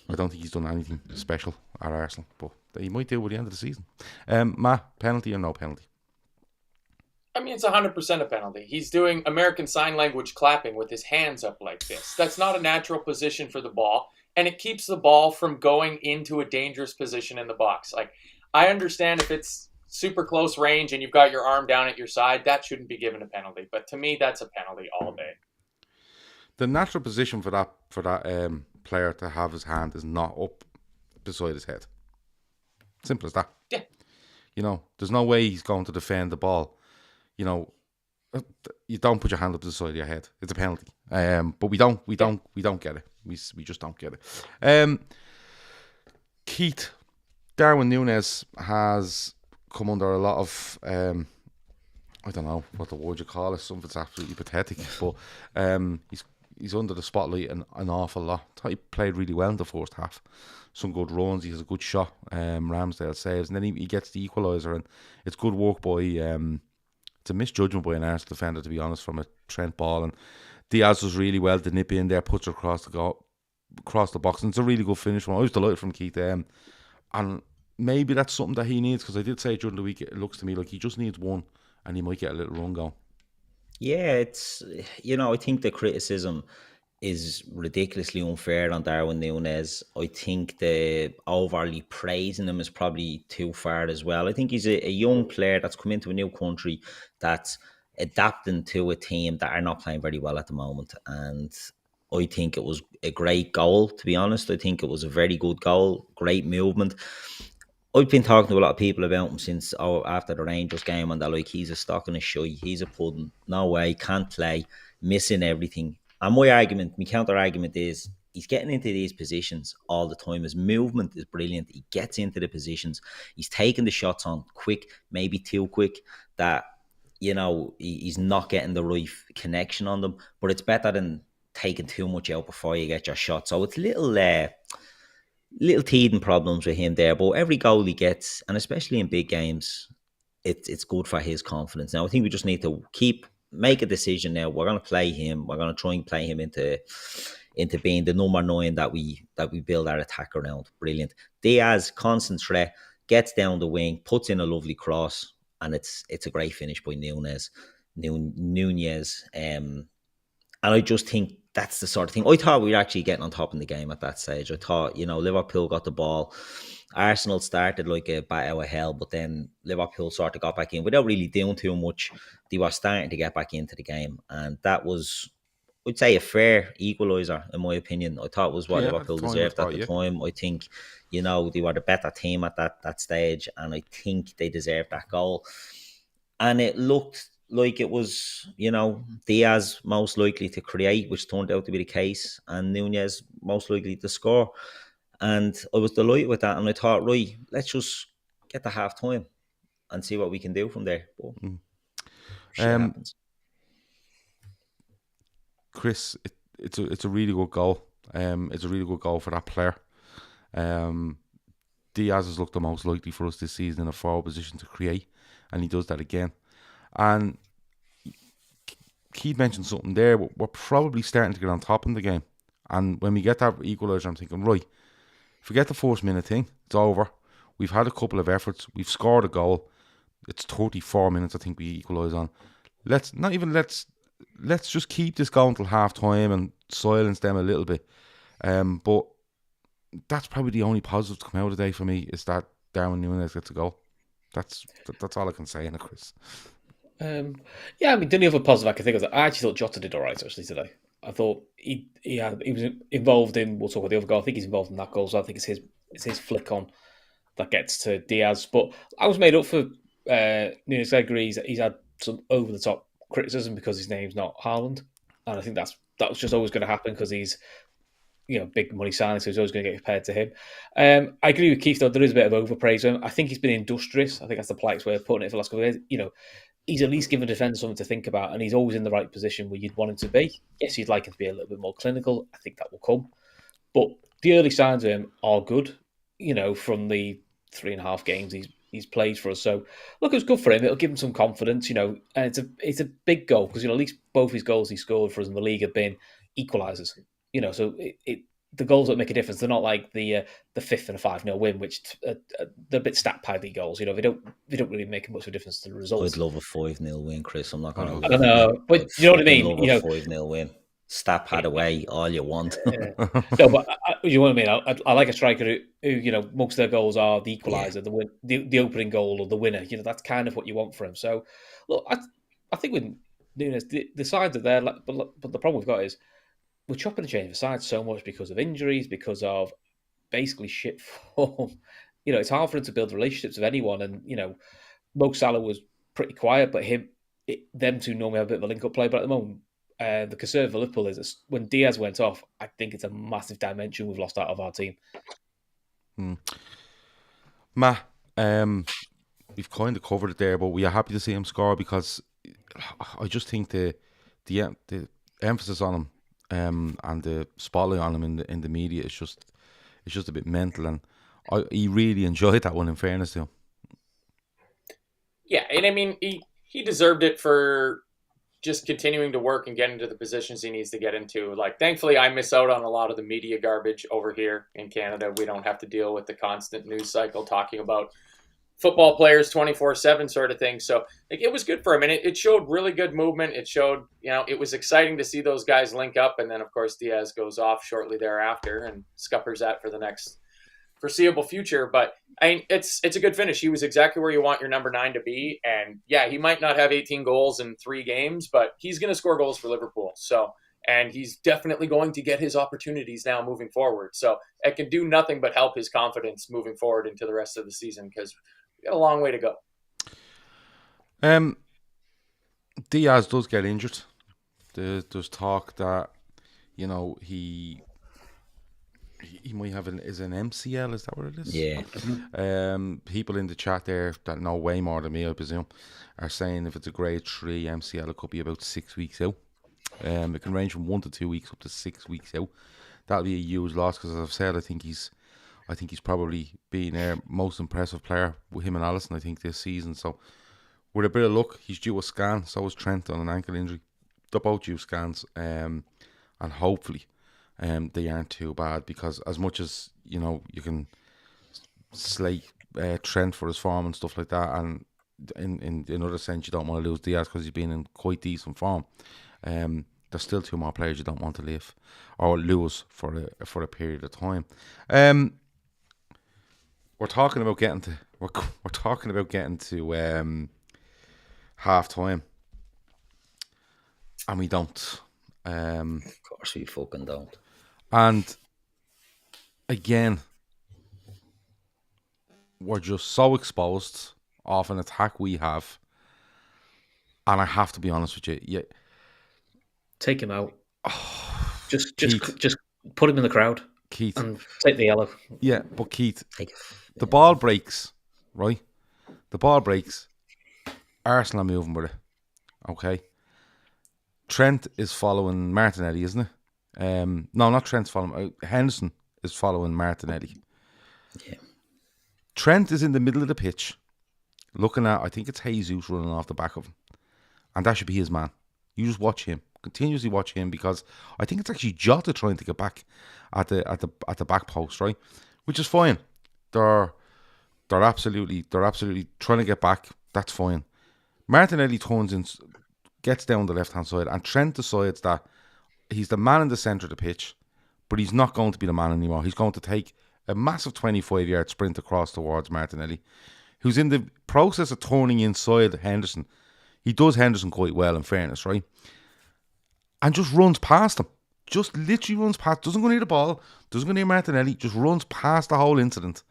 Speaker 1: I don't think he's done anything special at Arsenal, but he might do at the end of the season. Matt, penalty or no penalty?
Speaker 3: I mean, it's 100% a penalty. He's doing American Sign Language clapping with his hands up like this. That's not a natural position for the ball, and it keeps the ball from going into a dangerous position in the box. Like, I understand if it's super close range and you've got your arm down at your side, that shouldn't be given a penalty. But to me, that's a penalty all day.
Speaker 1: The natural position for that player to have his hand is not up beside his head. Simple as that.
Speaker 3: Yeah.
Speaker 1: There's no way he's going to defend the ball. You don't put your hand up to the side of your head. It's a penalty. But we don't get it. We just don't get it. Keith, Darwin Nunez has come under a lot of I don't know what the word you call it. Something's absolutely pathetic. But he's under the spotlight an awful lot. I thought he played really well in the first half. Some good runs. He has a good shot. Ramsdale saves, and then he gets the equaliser, and it's good work by. It's a misjudgment by an Arsenal defender, to be honest, from a Trent ball. And Diaz was really well to nip in there, puts her across the goal. across the box, and it's a really good finish one. I was delighted from Keith, and maybe that's something that he needs, because I did say during the week, it looks to me like he just needs one, and he might get a little run going.
Speaker 2: Yeah, it's, I think the criticism is ridiculously unfair on Darwin Nunez. I think the overly praising him is probably too far as well. I think he's a young player that's come into a new country, that's adapting to a team that are not playing very well at the moment. And I think it was a great goal, to be honest. I think it was a very good goal, great movement. I've been talking to a lot of people about him since after the Rangers game, and they're like, he's a stock and a shy, he's a pudding, no way, can't play, missing everything. And my counter argument is, he's getting into these positions all the time. His movement is brilliant. He gets into the positions. He's taking the shots on quick, maybe too quick, that, he's not getting the right connection on them. But it's better than taking too much out before you get your shot. So it's little teething problems with him there. But every goal he gets, and especially in big games, it's good for his confidence. Now, I think we just need to make a decision now. We're going to play him. We're going to try and play him into being the number 9 that we build our attack around. Brilliant. Diaz, constant threat, gets down the wing, puts in a lovely cross, and it's a great finish by Nunez. And I just think that's the sort of thing. I thought we were actually getting on top in the game at that stage. I thought, Liverpool got the ball. Arsenal started like a bat out of hell, but then Liverpool sort of got back in without really doing too much. They were starting to get back into the game, and that was, I'd say, a fair equaliser, in my opinion. I thought it was what Liverpool deserved at the time. I think, they were the better team at that stage, and I think they deserved that goal. And it looked like it was, Diaz most likely to create, which turned out to be the case, and Nunez most likely to score. And I was delighted with that, and I thought, right, let's just get to half time and see what we can do from there. But happens.
Speaker 1: Chris, it's a really good goal. It's a really good goal for that player. Diaz has looked the most likely for us this season in a forward position to create, and he does that again. And Keith mentioned something there. We're probably starting to get on top in the game, and when we get that equaliser, I'm thinking, right, forget the first minute thing. It's over. We've had a couple of efforts. We've scored a goal. It's 34 minutes, I think, we equalise on. Let's just keep this going till half time and silence them a little bit. But that's probably the only positive to come out of the day for me, is that Darwin Nunez gets a goal. That's all I can say in it, Chris.
Speaker 4: The only other positive I can think of, I actually thought Jota did all right actually today. I thought he was involved in, we'll talk about the other goal, I think he's involved in that goal, so I think it's his flick on that gets to Diaz. But I was made up for Nunez. I agree, he's had some over-the-top criticism because his name's not Haaland, and I think that was just always going to happen because he's big money signing, so he's always going to get compared to him. I agree with Keith, though, there is a bit of overpraise of him. I think he's been industrious. I think that's the politest way of putting it for the last couple of years. He's at least given the defender something to think about, and he's always in the right position where you'd want him to be. Yes, you'd like him to be a little bit more clinical. I think that will come. But the early signs of him are good, from the 3.5 games he's played for us. So, look, it was good for him. It'll give him some confidence, and it's a big goal because, at least both his goals he scored for us in the league have been equalisers. So the goals that make a difference, they're not like the 5th and a 5-0 win, which they're a bit stat paddy goals. They don't really make much of a difference to the results.
Speaker 2: I'd love a 5-0 win, Chris. I'm not going to.
Speaker 4: I don't know, but you know what I mean.
Speaker 2: Love a 5-0 win. Stat pad away all you want.
Speaker 4: Yeah. No, but you know what I mean. I like a striker who most of their goals are the equaliser, the win, the opening goal or the winner. That's kind of what you want for him. So look, I think with Nunez, the sides are there, but the problem we've got is, we're chopping and changing the sides so much because of injuries, because of basically shit form. It's hard for him to build relationships with anyone. And, Mo Salah was pretty quiet, but them two normally have a bit of a link-up play. But at the moment, the concern for Liverpool is when Diaz went off, I think it's a massive dimension we've lost out of our team.
Speaker 1: Matt, we've kind of covered it there, but we are happy to see him score because I just think the emphasis on him, and the spotlight on him in the media is just a bit mental, and he really enjoyed that one, in fairness to him.
Speaker 3: Yeah, and I mean he deserved it for just continuing to work and get into the positions he needs to get into. Like, thankfully, I miss out on a lot of the media garbage over here in Canada. We don't have to deal with the constant news cycle talking about football players 24/7 sort of thing. So like, it was good for him, and it showed really good movement. It showed, it was exciting to see those guys link up, and then of course Diaz goes off shortly thereafter and scuppers that for the next foreseeable future. But it's a good finish. He was exactly where you want your number 9 to be. And yeah, he might not have 18 goals in 3 games, but he's going to score goals for Liverpool. So, and he's definitely going to get his opportunities now moving forward. So it can do nothing but help his confidence moving forward into the rest of the season, because we got a long way to go.
Speaker 1: Diaz does get injured. There's talk that, he might have an MCL, is that what it is?
Speaker 2: Yeah.
Speaker 1: People in the chat there that know way more than me, I presume, are saying if it's a grade 3 MCL, it could be about 6 weeks out. It can range from 1 to 2 weeks up to 6 weeks out. That'll be a huge loss, because as I've said, I think he's probably been our most impressive player with him and Alisson, I think, this season. So with a bit of luck, he's due a scan. So is Trent on an ankle injury. They're both due scans, and hopefully they aren't too bad, because as much as you can slate Trent for his form and stuff like that, and in another sense you don't want to lose Diaz because he's been in quite decent form, there's still 2 more players you don't want to leave or lose for a period of time. We're talking about getting to half time, and we don't.
Speaker 2: Of course we fucking don't.
Speaker 1: And again, we're just so exposed off an attack we have. And I have to be honest with you. Yeah.
Speaker 4: Take him out. Just put him in the crowd.
Speaker 1: Keith.
Speaker 4: And take the yellow.
Speaker 1: Yeah, but Keith, the ball breaks, right? The ball breaks. Arsenal are moving with it. Okay. Trent is following Martinelli, isn't it? No, not Trent's following. Henderson is following Martinelli.
Speaker 2: Yeah.
Speaker 1: Trent is in the middle of the pitch, looking at, I think it's Jesus running off the back of him, and that should be his man. You just watch him, continuously watch him, because I think it's actually Jota trying to get back at the back post, right? Which is fine. They're absolutely trying to get back. That's fine. Martinelli turns in, gets down the left hand side, and Trent decides that he's the man in the centre of the pitch, but he's not going to be the man anymore. He's going to take a massive 25-yard sprint across towards Martinelli, who's in the process of turning inside Henderson. He does Henderson quite well, in fairness, right? And just runs past him. Just literally runs past. Doesn't go near the ball. Doesn't go near Martinelli. Just runs past the whole incident.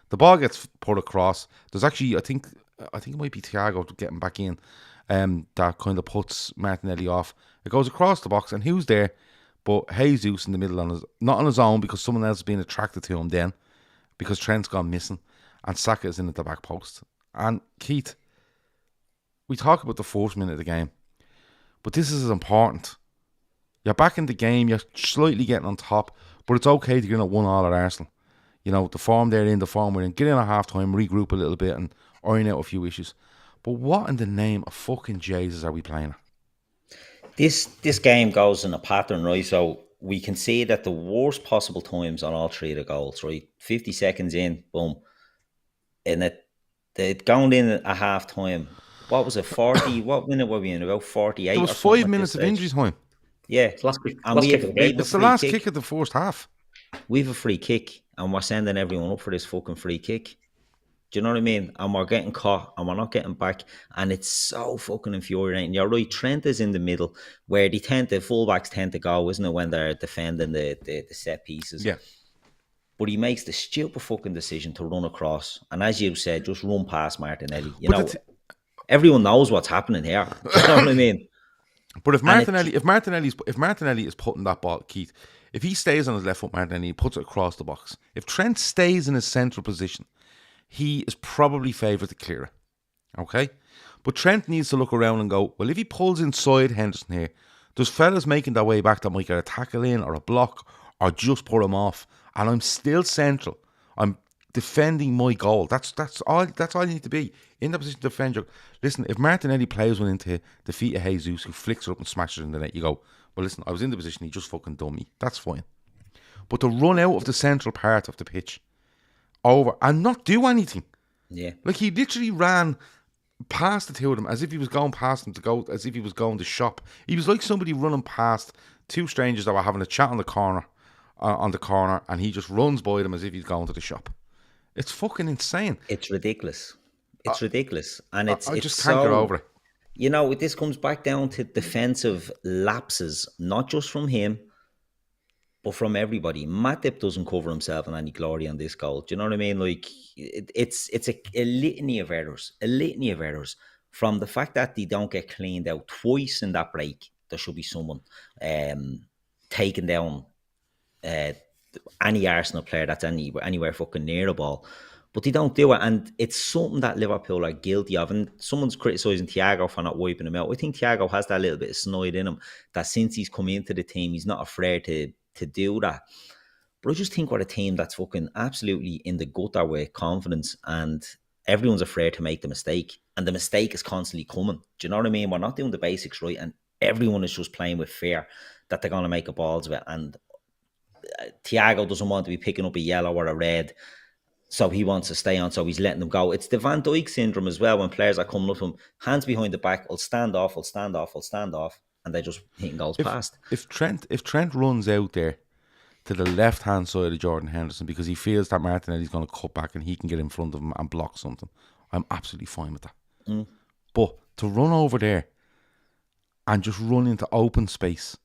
Speaker 1: The ball gets put across. There's actually, I think it might be Thiago getting back in. That kind of puts Martinelli off. It goes across the box, and who's there but Jesus in the middle, not on his own, because someone else is being attracted to him then, because Trent's gone missing, and Saka is in at the back post. And Keith, we talk about the 4th minute of the game, but this is important. You're back in the game, you're slightly getting on top, but it's okay to get at 1-1 at Arsenal. The form they're in, the form we're in, get in at half time, regroup a little bit, and iron out a few issues. But what in the name of fucking Jesus are we playing at?
Speaker 2: This game goes in a pattern, right? So we can see that the worst possible times on all 3 of the goals, right? 50 seconds in, boom. And they'd gone in at half time. What was it, 40? What minute were we in? About 48?
Speaker 1: There was 5 minutes of injury time.
Speaker 2: Yeah.
Speaker 4: It's the last kick of the game.
Speaker 1: It's the last kick of the first half.
Speaker 2: We have a free kick, and we're sending everyone up for this fucking free kick. Do you know what I mean? And we're getting caught, and we're not getting back, and it's so fucking infuriating. You're right, Trent is in the middle, where the fullbacks tend to go, isn't it, when they're defending the set pieces?
Speaker 1: Yeah.
Speaker 2: But he makes the stupid fucking decision to run across, and as you said, just run past Martinelli. Everyone knows what's happening here. Do you know what I mean?
Speaker 1: But if Martinelli is putting that ball, Keith, if he stays on his left foot, Martinelli puts it across the box. If Trent stays in his central position, he is probably favoured to clear it. Okay? But Trent needs to look around and go, well, if he pulls inside Henderson here, there's fellas making their way back that might get a tackle in or a block or just put him off. And I'm still central. I'm defending my goal. That's all you need to be. In the position to defend your... Listen, if Martinelli plays one into the feet of Jesus, who flicks her up and smashes it in the net, you go, well, listen, I was in the position, he just fucking done me. That's fine. But to run out of the central part of the pitch over and not do anything.
Speaker 2: Yeah.
Speaker 1: Like, he literally ran past the two of them as if he was going past them to go, as if he was going to shop. He was like somebody running past two strangers that were having a chat on the corner, and he just runs by them as if he's going to the shop. It's fucking insane.
Speaker 2: It's ridiculous. It's ridiculous. And
Speaker 1: I just can't get over it.
Speaker 2: You know, this comes back down to defensive lapses, not just from him, but from everybody. Matip doesn't cover himself in any glory on this goal. Do you know what I mean? Like, it's a litany of errors. A litany of errors. From the fact that they don't get cleaned out twice in that break, there should be someone taking down any Arsenal player that's anywhere fucking near the ball. But they don't do it, and it's something that Liverpool are guilty of. And someone's criticising Thiago for not wiping him out. I think Thiago has that little bit of snide in him, that since he's come into the team, he's not afraid to do that. But I just think we're a team that's fucking absolutely in the gutter with confidence, and everyone's afraid to make the mistake. And the mistake is constantly coming. Do you know what I mean? We're not doing the basics right, and everyone is just playing with fear that they're going to make a balls of it. And Thiago doesn't want to be picking up a yellow or a red, so he wants to stay on, so he's letting them go. It's the Van Dijk syndrome as well, when players are coming up to him, hands behind the back, I'll stand off, and they just hitting goals past.
Speaker 1: If Trent runs out there to the left-hand side of Jordan Henderson because he feels that Martinelli's going to cut back and he can get in front of him and block something, I'm absolutely fine with that. But to run over there and just run into open space,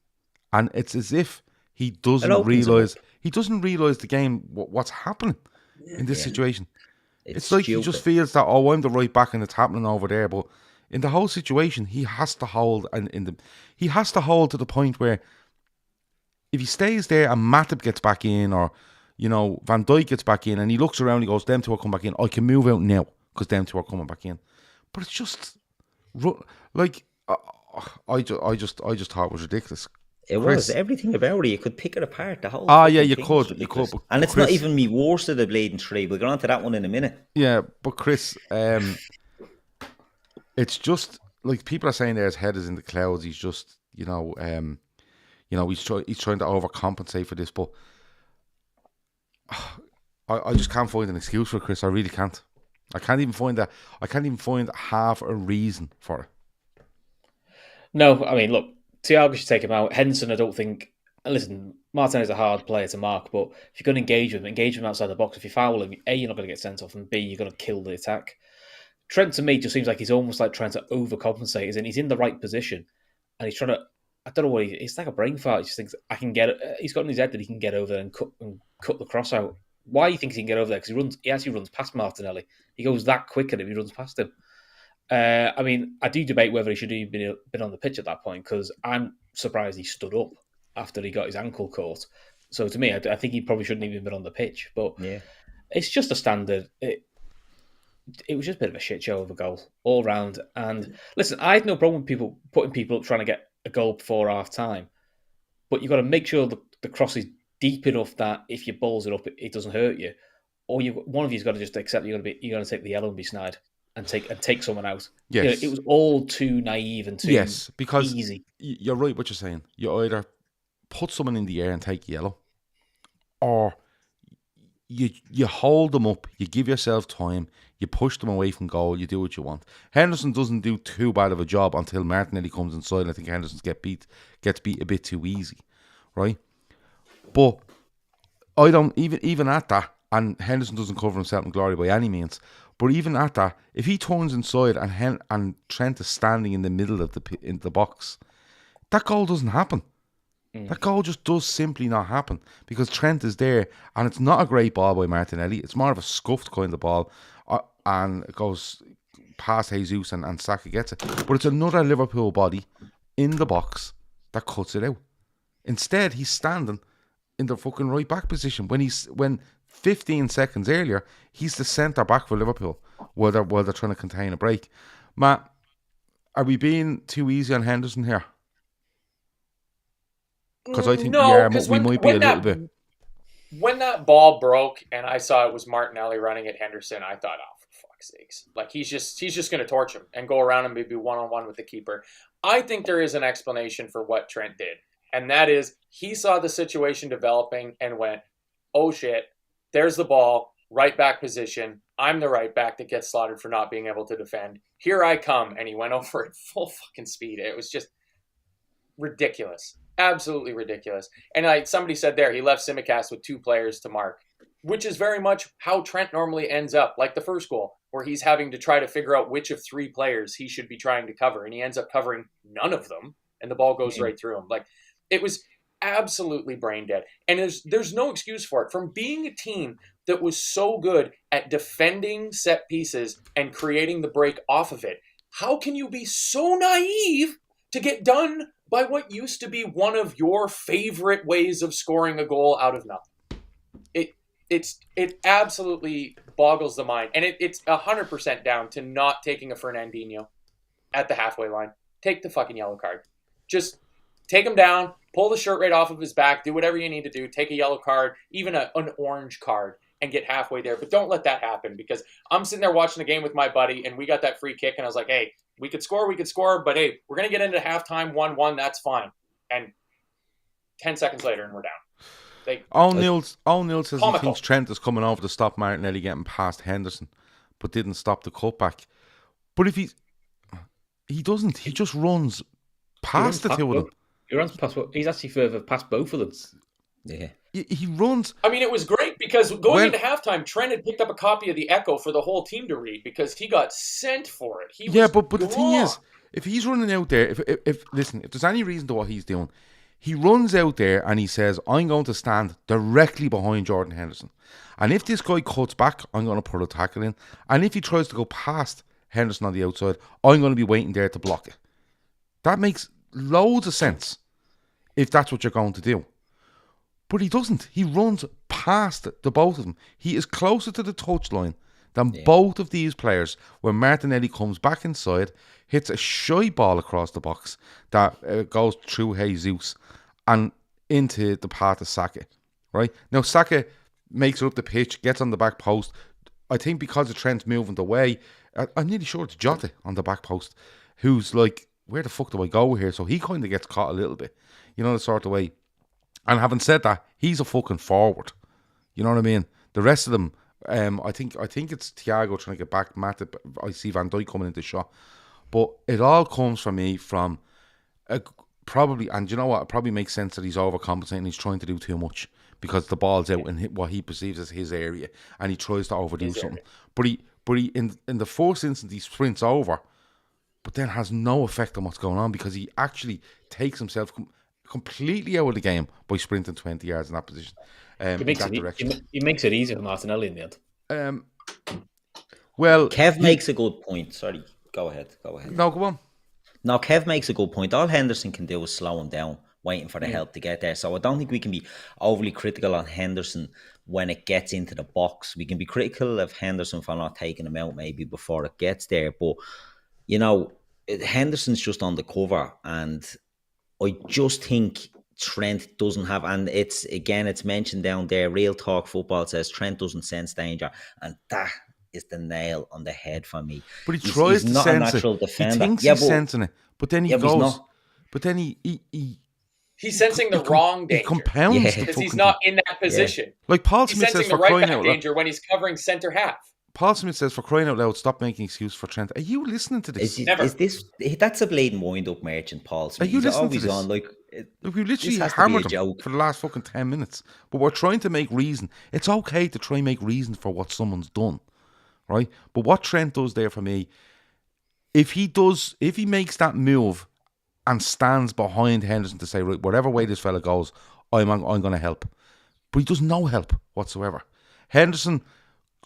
Speaker 1: and it's as if he doesn't realise the game, what's happening in this situation. It's like stupid. He just feels that, oh, I'm the right back and it's happening over there. But in the whole situation, he has to hold, and he has to hold to the point where if he stays there and Matip gets back in, or Van Dijk gets back in, and he looks around, he goes, them two are coming back in, I can move out now because them two are coming back in. But it's just like I just thought it was ridiculous.
Speaker 2: It was everything about it. You could pick it apart. The whole.
Speaker 1: Yeah, you could.
Speaker 2: And it's not even me worst of the bleeding three. We'll get on to that one in a minute.
Speaker 1: Yeah, but Chris, it's just like people are saying there, his head is in the clouds. He's just, he's trying to overcompensate for this. But I just can't find an excuse for it, Chris. I really can't. I can't even find half a reason for it.
Speaker 4: No, I mean, look, Thiago should take him out. Henderson, I don't think... Listen, Martinelli's a hard player to mark, but if you're going to engage him outside the box. If you foul him, A, you're not going to get sent off, and B, you're going to kill the attack. Trent, to me, just seems like he's almost like trying to overcompensate, as in he's in the right position, and he's trying to... I don't know what it's like a brain fart. He just thinks, I can get it. He's got in his head that he can get over there and cut the cross out. Why he thinks he can get over there? Because he actually runs past Martinelli. He goes that quick at him, he runs past him. I mean, I do debate whether he should have been on the pitch at that point, because I'm surprised he stood up after he got his ankle caught. So to me, I think he probably shouldn't even been on the pitch. But yeah, it's just a standard. It was just a bit of a shit show of a goal all round. And listen, I had no problem with people putting people up trying to get a goal before half time, but you've got to make sure the cross is deep enough that if you balls it up, it doesn't hurt you. Or one of you's got to just accept you're going to take the yellow and be snide. And take someone out.
Speaker 1: Yes.
Speaker 4: It was all too naive and too
Speaker 1: because
Speaker 4: easy.
Speaker 1: You're right what you're saying. You either put someone in the air and take yellow, or you hold them up, you give yourself time, you push them away from goal, you do what you want. Henderson doesn't do too bad of a job until Martinelli comes inside, and I think Henderson gets beat a bit too easy, right? But I don't even at that, and Henderson doesn't cover himself in glory by any means. But even at that, if he turns inside and Trent is standing in the middle of the box, that goal doesn't happen. That goal just does simply not happen because Trent is there, and it's not a great ball by Martinelli. It's more of a scuffed kind of ball, and it goes past Jesus and Saka gets it. But it's another Liverpool body in the box that cuts it out. Instead, he's standing in the fucking right back position when 15 seconds earlier, he's the centre back for Liverpool while they're trying to contain a break. Matt, are we being too easy on Henderson here? Because I think we might be a little bit.
Speaker 3: when that ball broke and I saw it was Martinelli running at Henderson, I thought, oh, for fuck's sakes. Like, he's just going to torch him and go around and maybe one-on-one with the keeper. I think there is an explanation for what Trent did. And that is, he saw the situation developing and went, oh shit, there's the ball, right back position. I'm the right back that gets slaughtered for not being able to defend. Here I come. And he went over at full fucking speed. It was just ridiculous. Absolutely ridiculous. And like somebody said there, he left Tsimikas with 2 players to mark, which is very much how Trent normally ends up, like the first goal, where he's having to try to figure out which of 3 players he should be trying to cover. And he ends up covering none of them. And the ball goes right through him. Like, it was absolutely brain dead. And there's no excuse for it. From being a team that was so good at defending set pieces and creating the break off of it, how can you be so naive to get done by what used to be one of your favorite ways of scoring a goal out of nothing? It absolutely boggles the mind. And it's 100% down to not taking a Fernandinho at the halfway line. Take the fucking yellow card. Just take him down, pull the shirt right off of his back, do whatever you need to do, take a yellow card, even an orange card, and get halfway there. But don't let that happen, because I'm sitting there watching the game with my buddy, and we got that free kick, and I was like, hey, we could score, but hey, we're going to get into halftime 1-1, that's fine. And 10 seconds later, and we're down.
Speaker 1: O'Neill says he thinks Trent is coming over to stop Martinelli getting past Henderson, but didn't stop the cutback. But if he doesn't, he just runs past the 2 of them.
Speaker 4: He runs past. He's actually further past both of them.
Speaker 2: Yeah.
Speaker 1: He runs.
Speaker 3: I mean, it was great because going into halftime, Trent had picked up a copy of the Echo for the whole team to read because he got sent for it.
Speaker 1: But the thing is, if he's running out there, if there's any reason to what he's doing, he runs out there and he says, I'm going to stand directly behind Jordan Henderson. And if this guy cuts back, I'm going to put a tackle in. And if he tries to go past Henderson on the outside, I'm going to be waiting there to block it. That makes loads of sense if that's what you're going to do. But he doesn't. He runs past the both of them. He is closer to the touchline than both of these players when Martinelli comes back inside, hits a shy ball across the box that goes through Jesus and into the path of Saka. Right? Now, Saka makes it up the pitch, gets on the back post. I think because of Trent's moving away, I'm nearly sure it's Jota on the back post, who's like, where the fuck do I go here? So he kind of gets caught a little bit, the sort of way. And having said that, he's a fucking forward. You know what I mean? The rest of them, I think it's Thiago trying to get back. Matip, I see Van Dijk coming into the shot. But it all comes from me from probably, and you know what? It probably makes sense that he's overcompensating. He's trying to do too much because the ball's out in what he perceives as his area, and he tries to overdo something. But he in the first instance he sprints over, but then has no effect on what's going on because he actually takes himself completely out of the game by sprinting 20 yards in that position.
Speaker 4: He makes it easier for Martinelli in the end.
Speaker 1: Well,
Speaker 2: Kev makes a good point. Sorry, go ahead.
Speaker 1: No, go on.
Speaker 2: No, Kev makes a good point. All Henderson can do is slow him down, waiting for the help to get there. So I don't think we can be overly critical on Henderson when it gets into the box. We can be critical of Henderson for not taking him out maybe before it gets there. But, Henderson's just on the cover, and I just think Trent doesn't have, and it's mentioned down there, Real Talk Football says Trent doesn't sense danger, and that is the nail on the head for me.
Speaker 1: But he tries to
Speaker 2: not
Speaker 1: sense
Speaker 2: a natural
Speaker 1: it.
Speaker 2: defender.
Speaker 1: He thinks he's sensing it, but then he goes. But then
Speaker 3: he's sensing the wrong danger.
Speaker 1: He compounds
Speaker 3: because he's not in that position.
Speaker 1: Like Paul Smith says, for crying out loud,
Speaker 3: danger when he's covering centre half.
Speaker 1: Paul Smith says, for crying out loud, stop making excuse for Trent. Are you listening to this?
Speaker 2: Is this that's a blatant wind-up merchant, Paul Smith.
Speaker 1: Are you listening to this?
Speaker 2: On,
Speaker 1: we literally hammered him for the last fucking 10 minutes. But we're trying to make reason. It's okay to try and make reason for what someone's done, right? But what Trent does there for me, if he makes that move and stands behind Henderson to say, right, whatever way this fella goes, I'm going to help. But he does no help whatsoever. Henderson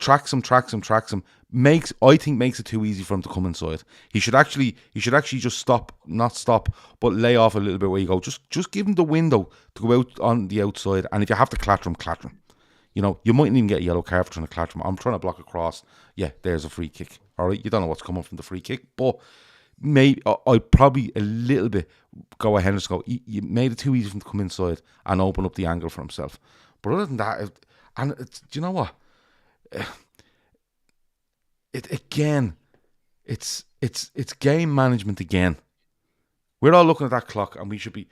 Speaker 1: tracks him, makes it too easy for him to come inside. He should actually just not stop, but lay off a little bit where you go. Just give him the window to go out on the outside, and if you have to clatter him. You mightn't even get a yellow card for trying to clatter him. I'm trying to block across. Yeah, there's a free kick. All right, you don't know what's coming from the free kick, but maybe I'd probably a little bit go ahead and just go, you made it too easy for him to come inside and open up the angle for himself. But other than that, do you know what? It's game management again. We're all looking at that clock, and we should be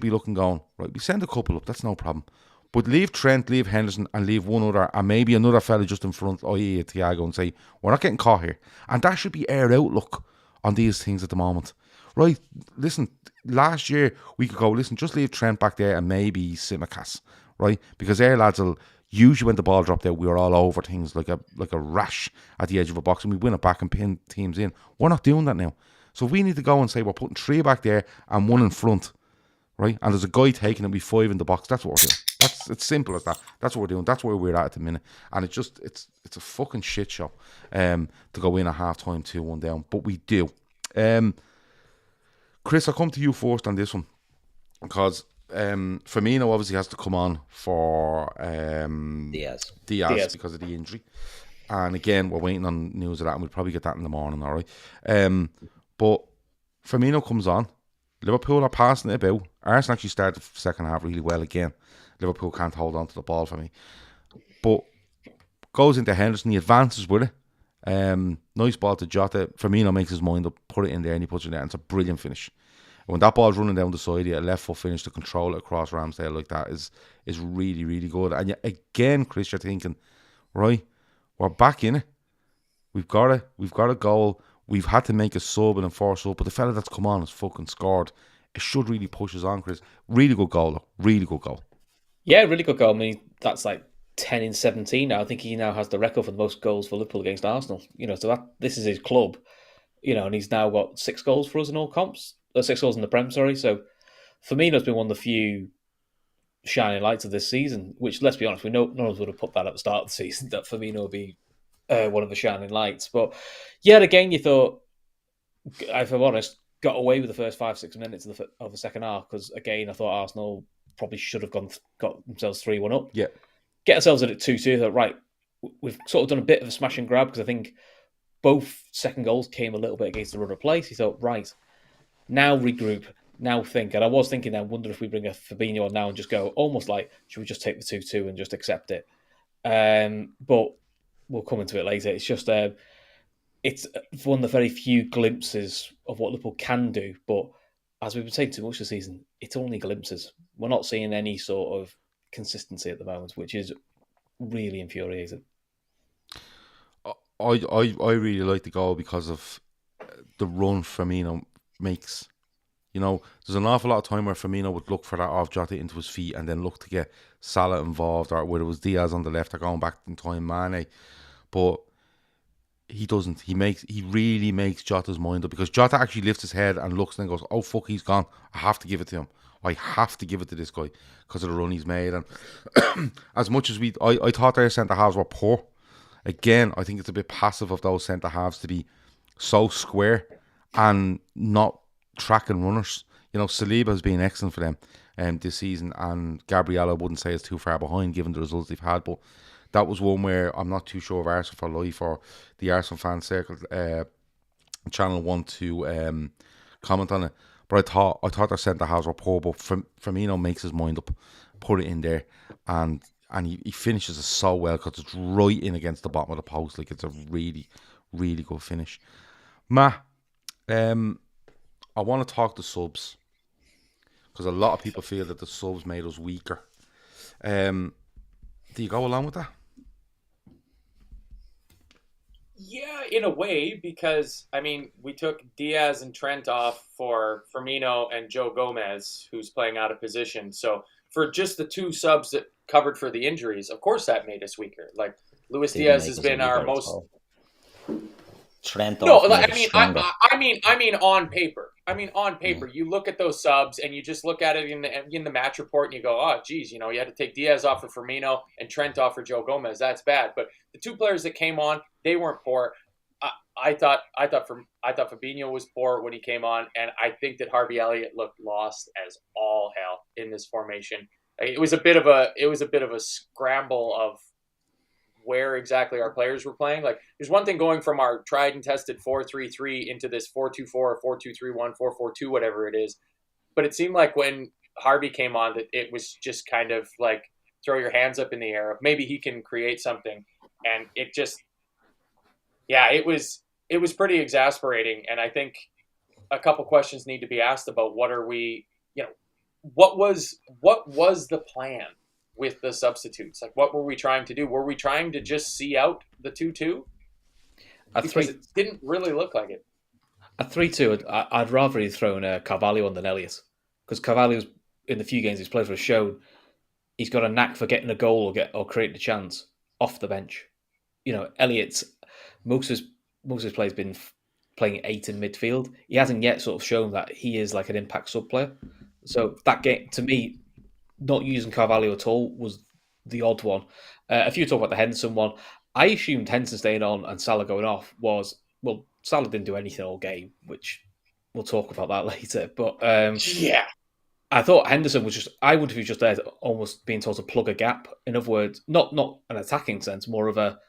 Speaker 1: looking going, right, we send a couple up, that's no problem. But leave Trent, leave Henderson, and leave one other, and maybe another fella just in front, i.e. Thiago, and say, we're not getting caught here. And that should be our outlook on these things at the moment. Right, listen, last year we could go, listen, just leave Trent back there and maybe Simicast, right? Because our lads will, usually when the ball dropped out, we were all over things like a rash at the edge of a box, and we win it back and pin teams in. We're not doing that now. So we need to go and say we're putting 3 back there and 1 in front, right? And there's a guy taking it with 5 in the box. That's what we're doing. It's simple as that. That's what we're doing. That's where we're at the minute. And it's a fucking shit show to go in at half time 2-1 down. But we do. Chris, I'll come to you first on this one, because Firmino obviously has to come on for
Speaker 2: Diaz
Speaker 1: because of the injury. And again, we're waiting on news of that, and we'll probably get that in the morning, all right? But Firmino comes on. Liverpool are passing it about. Arsenal actually started the second half really well again. Liverpool can't hold on to the ball for me. But goes into Henderson, he advances with it. Nice ball to Jota. Firmino makes his mind up, put it in there, and he puts it in there. And it's a brilliant finish. When that ball's running down the side, a left foot finish to control it across Ramsdale like that is really, really good. And again, Chris, you're thinking, right, we're back in it. We've got a goal. We've had to make a sub and enforce up, but the fella that's come on has fucking scored. It should really push us on, Chris. Really good goal, though. Really good goal.
Speaker 4: Yeah, really good goal. I mean, that's like 10 in 17 now. I think he now has the record for the most goals for Liverpool against Arsenal. So this is his club. And he's now got 6 goals for us in all comps. 6 goals in the Prem, sorry. So Firmino's been one of the few shining lights of this season, which, let's be honest, we know none of us would have put that at the start of the season, that Firmino would be one of the shining lights. But yet again, you thought, if I'm honest, got away with the first 5-6 minutes of the second half, because again, I thought Arsenal probably should have got themselves 3-1 up.
Speaker 1: Yeah.
Speaker 4: Get ourselves in at 2-2. Thought, right, we've sort of done a bit of a smash and grab, because I think both second goals came a little bit against the run of play. So he thought, right, now regroup, now think. And I was thinking, I wonder if we bring a Fabinho on now and just go, almost like, should we just take the 2-2 and just accept it? But we'll come into it later. It's just it's one of the very few glimpses of what Liverpool can do. But as we've been saying too much this season, it's only glimpses. We're not seeing any sort of consistency at the moment, which is really infuriating.
Speaker 1: I really like the goal because of the run Firmino makes. There's an awful lot of time where Firmino would look for that off Jota into his feet and then look to get Salah involved, or whether it was Diaz on the left or going back in time, Mane. But he doesn't. He really makes Jota's mind up, because Jota actually lifts his head and looks and goes, oh fuck, he's gone. I have to give it to him. I have to give it to this guy because of the run he's made. And as much as I thought their centre-halves were poor, again, I think it's a bit passive of those centre-halves to be so square and not tracking runners. Saliba has been excellent for them this season, and Gabriel I wouldn't say is too far behind given the results they've had, but that was one where I'm not too sure if Arsenal for Life or the Arsenal Fan Circle channel want to comment on it. But I thought their centre halves were poor, but Firmino makes his mind up, put it in there, and he finishes it so well because it's right in against the bottom of the post. Like, it's a really, really good finish. Matt, I want to talk to subs, because a lot of people feel that the subs made us weaker. Do you go along with that?
Speaker 3: Yeah, in a way, because, we took Diaz and Trent off for Firmino and Joe Gomez, who's playing out of position. So for just the 2 subs that covered for the injuries, of course that made us weaker. Like, Luis Diaz has been our most...
Speaker 2: Trent
Speaker 3: no, on paper. On paper, you look at those subs and you just look at it in the match report and you go, oh, geez, you had to take Diaz off for Firmino and Trent off for Joe Gomez. That's bad. But the 2 players that came on, they weren't poor. I thought Fabinho was poor when he came on, and I think that Harvey Elliott looked lost as all hell in this formation. It was a bit of a scramble of where exactly our players were playing. Like, there's one thing going from our tried and tested 4-3-3 into this 4-2-4 or 4-2-3-1, 4-4-2, whatever it is. But it seemed like when Harvey came on that it was just kind of like throw your hands up in the air. Maybe he can create something. And it just, it was pretty exasperating. And I think a couple questions need to be asked about what was the plan with the substitutes? Like, what were we trying to do? Were we trying to just see out the 2-2? Because it didn't really look like it.
Speaker 4: At 3-2, I'd rather he'd thrown Carvalho on than Elliott, because Carvalho's, in the few games he's played for, has shown he's got a knack for getting a goal or creating a chance off the bench. Elliott's most of his play's been playing 8 in midfield. He hasn't yet sort of shown that he is like an impact sub player. So that game, to me, not using Carvalho at all was the odd one. If you talk about the Henderson one, I assumed Henderson staying on and Salah going off was, well, Salah didn't do anything all game, which we'll talk about that later. But I thought Henderson was just, I would have just there almost being told to plug a gap. In other words, not an attacking sense, more of a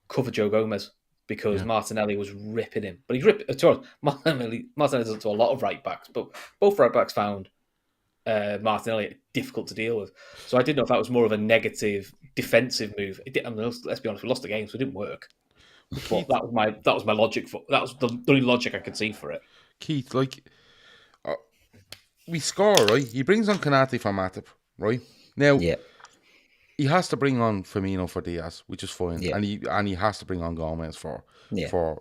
Speaker 4: cover Joe Gomez, because Martinelli was ripping him. But he ripped, Martinelli does to a lot of right backs, but both right backs found Martinelli difficult to deal with. So I didn't know if that was more of a negative defensive move. Let's be honest, we lost the game, so it didn't work. But that was my logic for that. Was the only logic I could see for it.
Speaker 1: Keith, we score, right? He brings on Konate for Matip, right? Now, he has to bring on Firmino for Diaz, which is fine, and he has to bring on Gomez for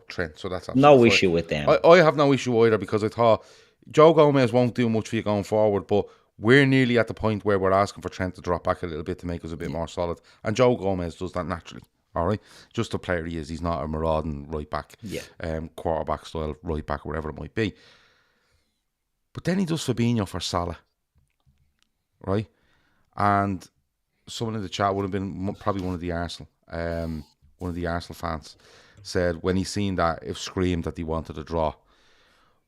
Speaker 1: Trent. So that's
Speaker 2: no
Speaker 1: fine.
Speaker 2: issue with them.
Speaker 1: I have no issue either, because I thought Joe Gomez won't do much for you going forward, but we're nearly at the point where we're asking for Trent to drop back a little bit to make us a bit more solid, and Joe Gomez does that naturally. All right, just the player he is. He's not a marauding right back, quarterback style right back, whatever it might be. But then he does Fabinho for Salah, right? And someone in the chat would have been probably one of the Arsenal fans said when he seen that, it screamed that he wanted a draw.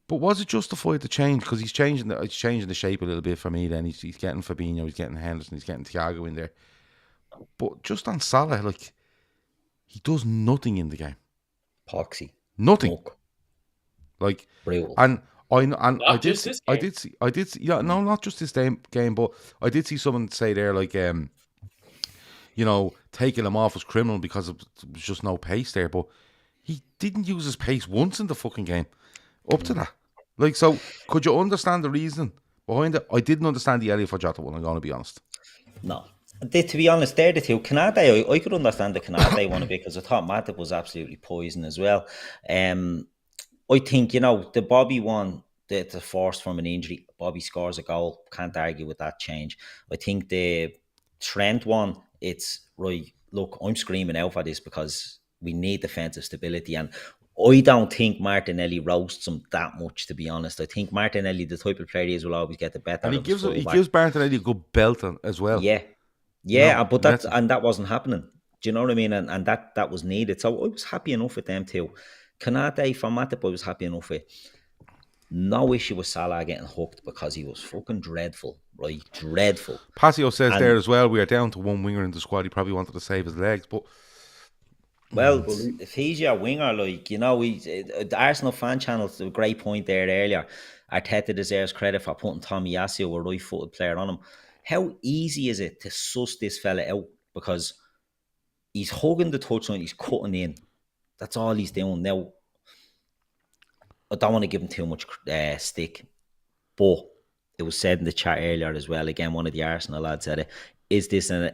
Speaker 1: But was it justified to change? Because he's changing the shape a little bit for me. Then he's getting Fabinho, he's getting Henderson, he's getting Thiago in there. But just on Salah, he does nothing in the game.
Speaker 2: Poxy.
Speaker 1: Nothing.
Speaker 2: Brutal.
Speaker 1: And I did see, not just this game, but I did see someone say there, taking him off was criminal because there was just no pace there. But he didn't use his pace once in the fucking game up to that. So could you understand the reason behind it? I didn't understand the Elliott for Jota one, I'm going to be honest.
Speaker 2: No. To be honest, they're the two. Konate, I could understand the Konate one a bit, because I thought Matip was absolutely poison as well. I think, the Bobby one, the force from an injury, Bobby scores a goal. Can't argue with that change. I think the Trent one, it's right. Look, I'm screaming out for this because we need defensive stability, and I don't think Martinelli roasts him that much, to be honest. I think Martinelli, the type of player he is, will always get the better.
Speaker 1: And he gives Martinelli a good belt as well.
Speaker 2: But that wasn't happening. Do you know what I mean? And that was needed. So I was happy enough with them too. Konate for Matip, I was happy enough with. No issue with Salah getting hooked, because he was fucking dreadful, right? Dreadful.
Speaker 1: Passio says there as well, we are down to one winger in the squad. He probably wanted to save his legs, but...
Speaker 2: Well, if he's your winger, the Arsenal fan channel, a great point there earlier. Arteta deserves credit for putting Tomiyasu, a right-footed player, on him. How easy is it to suss this fella out? Because he's hugging the touchline, he's cutting in. That's all he's doing. Now, I don't want to give him too much stick, but it was said in the chat earlier as well, again, one of the Arsenal lads said it, is this an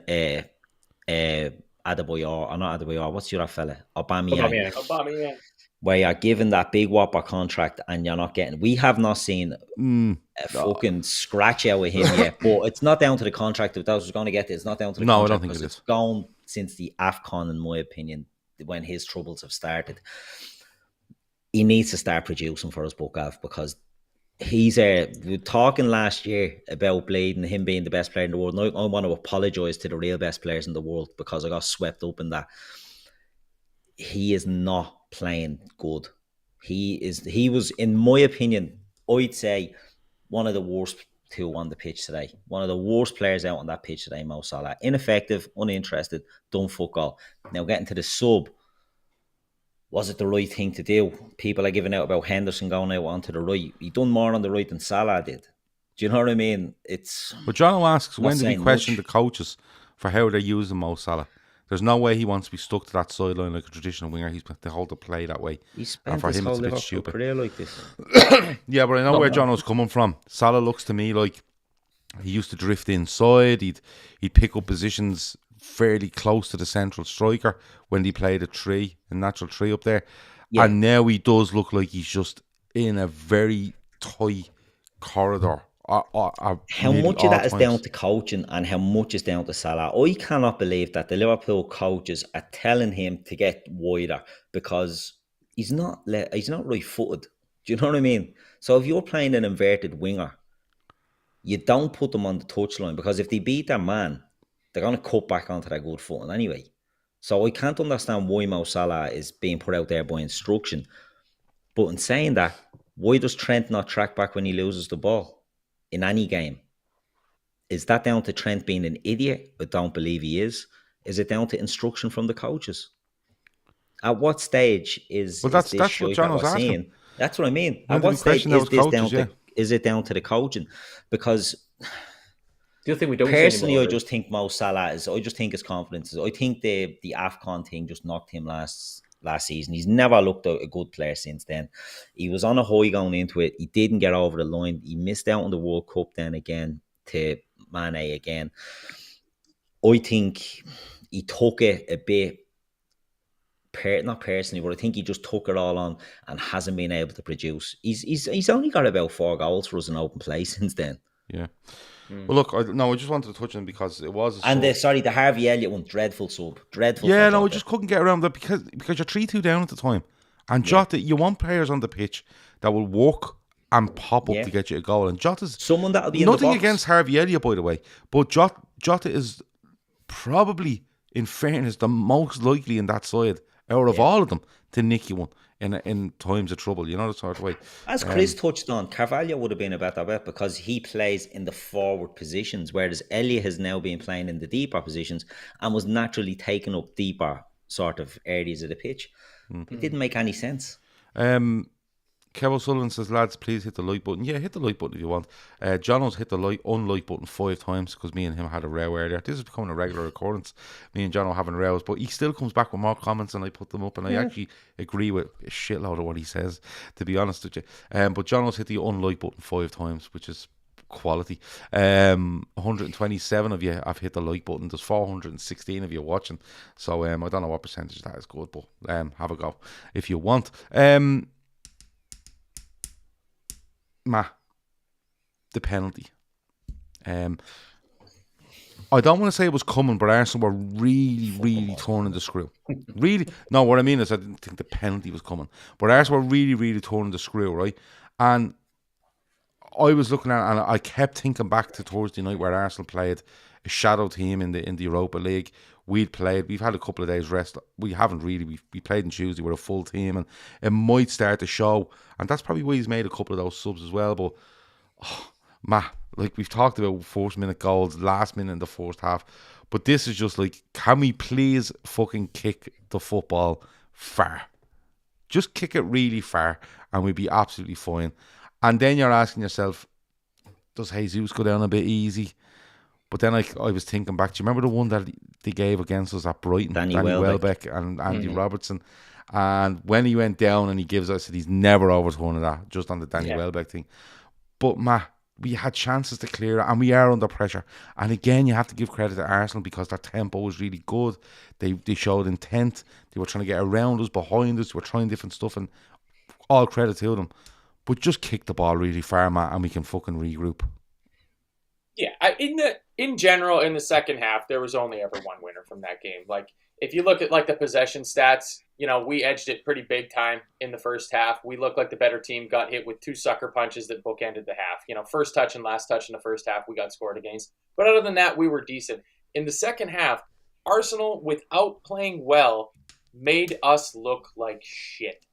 Speaker 2: Adebayor, or not Adebayor, what's your other fella? Aubameyang. Where you're given that big whopper contract and you're not getting... We have not seen a fucking scratch out of him yet, but it's not down to the contract. If that was going to get this, it's not down to the contract.
Speaker 1: No, I don't think it is.
Speaker 2: It's gone since the AFCON, in my opinion, when his troubles have started. He needs to start producing for us, Bukav, because he's we were talking last year about Blade and him being the best player in the world. And I want to apologise to the real best players in the world, because I got swept up in that. He is not playing good. He was, in my opinion, I'd say one of the worst two on the pitch today. One of the worst players out on that pitch today, Mo Salah. Ineffective, uninterested, done fuck all. Now getting to the sub, was it the right thing to do? People are giving out about Henderson going out onto the right. He done more on the right than Salah did. Do you know what I mean?
Speaker 1: But John asks, when did he question the coaches for how they're using Mo Salah. There's no way he wants to be stuck to that sideline like a traditional winger. He's the whole to play that way.
Speaker 2: He spent his whole Liverpool career like this.
Speaker 1: Yeah, but I know where John was coming from. Salah looks to me like he used to drift inside. He'd pick up positions fairly close to the central striker when he played a natural tree up there. Yeah. And now he does look like he's just in a very tight corridor.
Speaker 2: How much of that is down to coaching and how much is down to Salah? I cannot believe that the Liverpool coaches are telling him to get wider because he's not right-footed. Do you know what I mean? So if you're playing an inverted winger, you don't put them on the touchline because if they beat their man, they're going to cut back onto their good footing anyway. So I can't understand why Mo Salah is being put out there by instruction. But in saying that, why does Trent not track back when he loses the ball? In any game, is that down to Trent being an idiot? I don't believe he is. Is it down to instruction from the coaches? At what stage is
Speaker 1: that's
Speaker 2: this
Speaker 1: what John was asking.
Speaker 2: That's what I mean. At what stage is this down to? Is it down to the coaching? Because
Speaker 4: the other thing we don't
Speaker 2: personally, I just think Mo Salah I just think his confidence is. I think the AFCON thing just knocked him last season. He's never looked a good player since then. He was on a high going into it. He didn't get over the line. He missed out on the World Cup then again to Mane again. I think he took it a bit, not personally, but I think he just took it all on and hasn't been able to produce. He's only got about 4 goals for us in open play since then.
Speaker 1: Yeah. Well, look, I just wanted to touch on because it was.
Speaker 2: The Harvey Elliott one, dreadful sub, dreadful.
Speaker 1: Yeah, no, I just couldn't get around that because you're 3-2 down at the time, and Jota, you want players on the pitch that will work and pop up to get you a goal, and Jota's
Speaker 2: someone that'll be in the box.
Speaker 1: Nothing against Harvey Elliott, by the way, but Jota is probably, in fairness, the most likely in that side out of all of them to nick you one in times of trouble, you know, the sort of way.
Speaker 2: As Chris touched on, Carvalho would have been a better bet because he plays in the forward positions, whereas Elliott has now been playing in the deeper positions and was naturally taking up deeper sort of areas of the pitch. It didn't make any sense.
Speaker 1: Kev O'Sullivan says, lads, please hit the like button. Yeah, hit the like button if you want. Jono's hit the unlike button 5 times because me and him had a row earlier. This is becoming a regular occurrence. Me and Jono having rows, but he still comes back with more comments and I put them up, and I actually agree with a shitload of what he says, to be honest with you. But Jono's hit the unlike button 5 times, which is quality. 127 of you have hit the like button. There's 416 of you watching. So I don't know what percentage that is good, but have a go if you want. The penalty. I don't want to say it was coming, but Arsenal were really turning the screw. Really, no. What I mean is, I didn't think the penalty was coming, but Arsenal were really turning the screw, right? And I was looking at it, and I kept thinking back to Thursday night where Arsenal played a shadow team in the Europa League. We've had a couple of days rest. We haven't really. We played on Tuesday with a full team, and it might start to show. And that's probably why he's made a couple of those subs as well. But like we've talked about first minute goals, last minute in the first half. But this is just like, can we please fucking kick the football far? Just kick it really far, and we'd be absolutely fine. And then you're asking yourself, does Jesus go down a bit easy? But then I was thinking back. Do you remember the one that they gave against us at Brighton?
Speaker 2: Danny Welbeck
Speaker 1: and Andy Robertson. And when he went down and he gives us, he's never overturning that, just on the Danny Welbeck thing. But we had chances to clear it, and we are under pressure. And again, you have to give credit to Arsenal because their tempo was really good. They showed intent. They were trying to get around us, behind us. They were trying different stuff, and all credit to them. But just kick the ball really far, Matt, and we can fucking regroup.
Speaker 3: Yeah, in general, in the second half, there was only ever one winner from that game. Like, if you look at like the possession stats, you know, we edged it pretty big time in the first half. We looked like the better team, got hit with 2 sucker punches that bookended the half. You know, first touch and last touch in the first half, we got scored against. But other than that, we were decent. In the second half, Arsenal, without playing well, made us look like shit.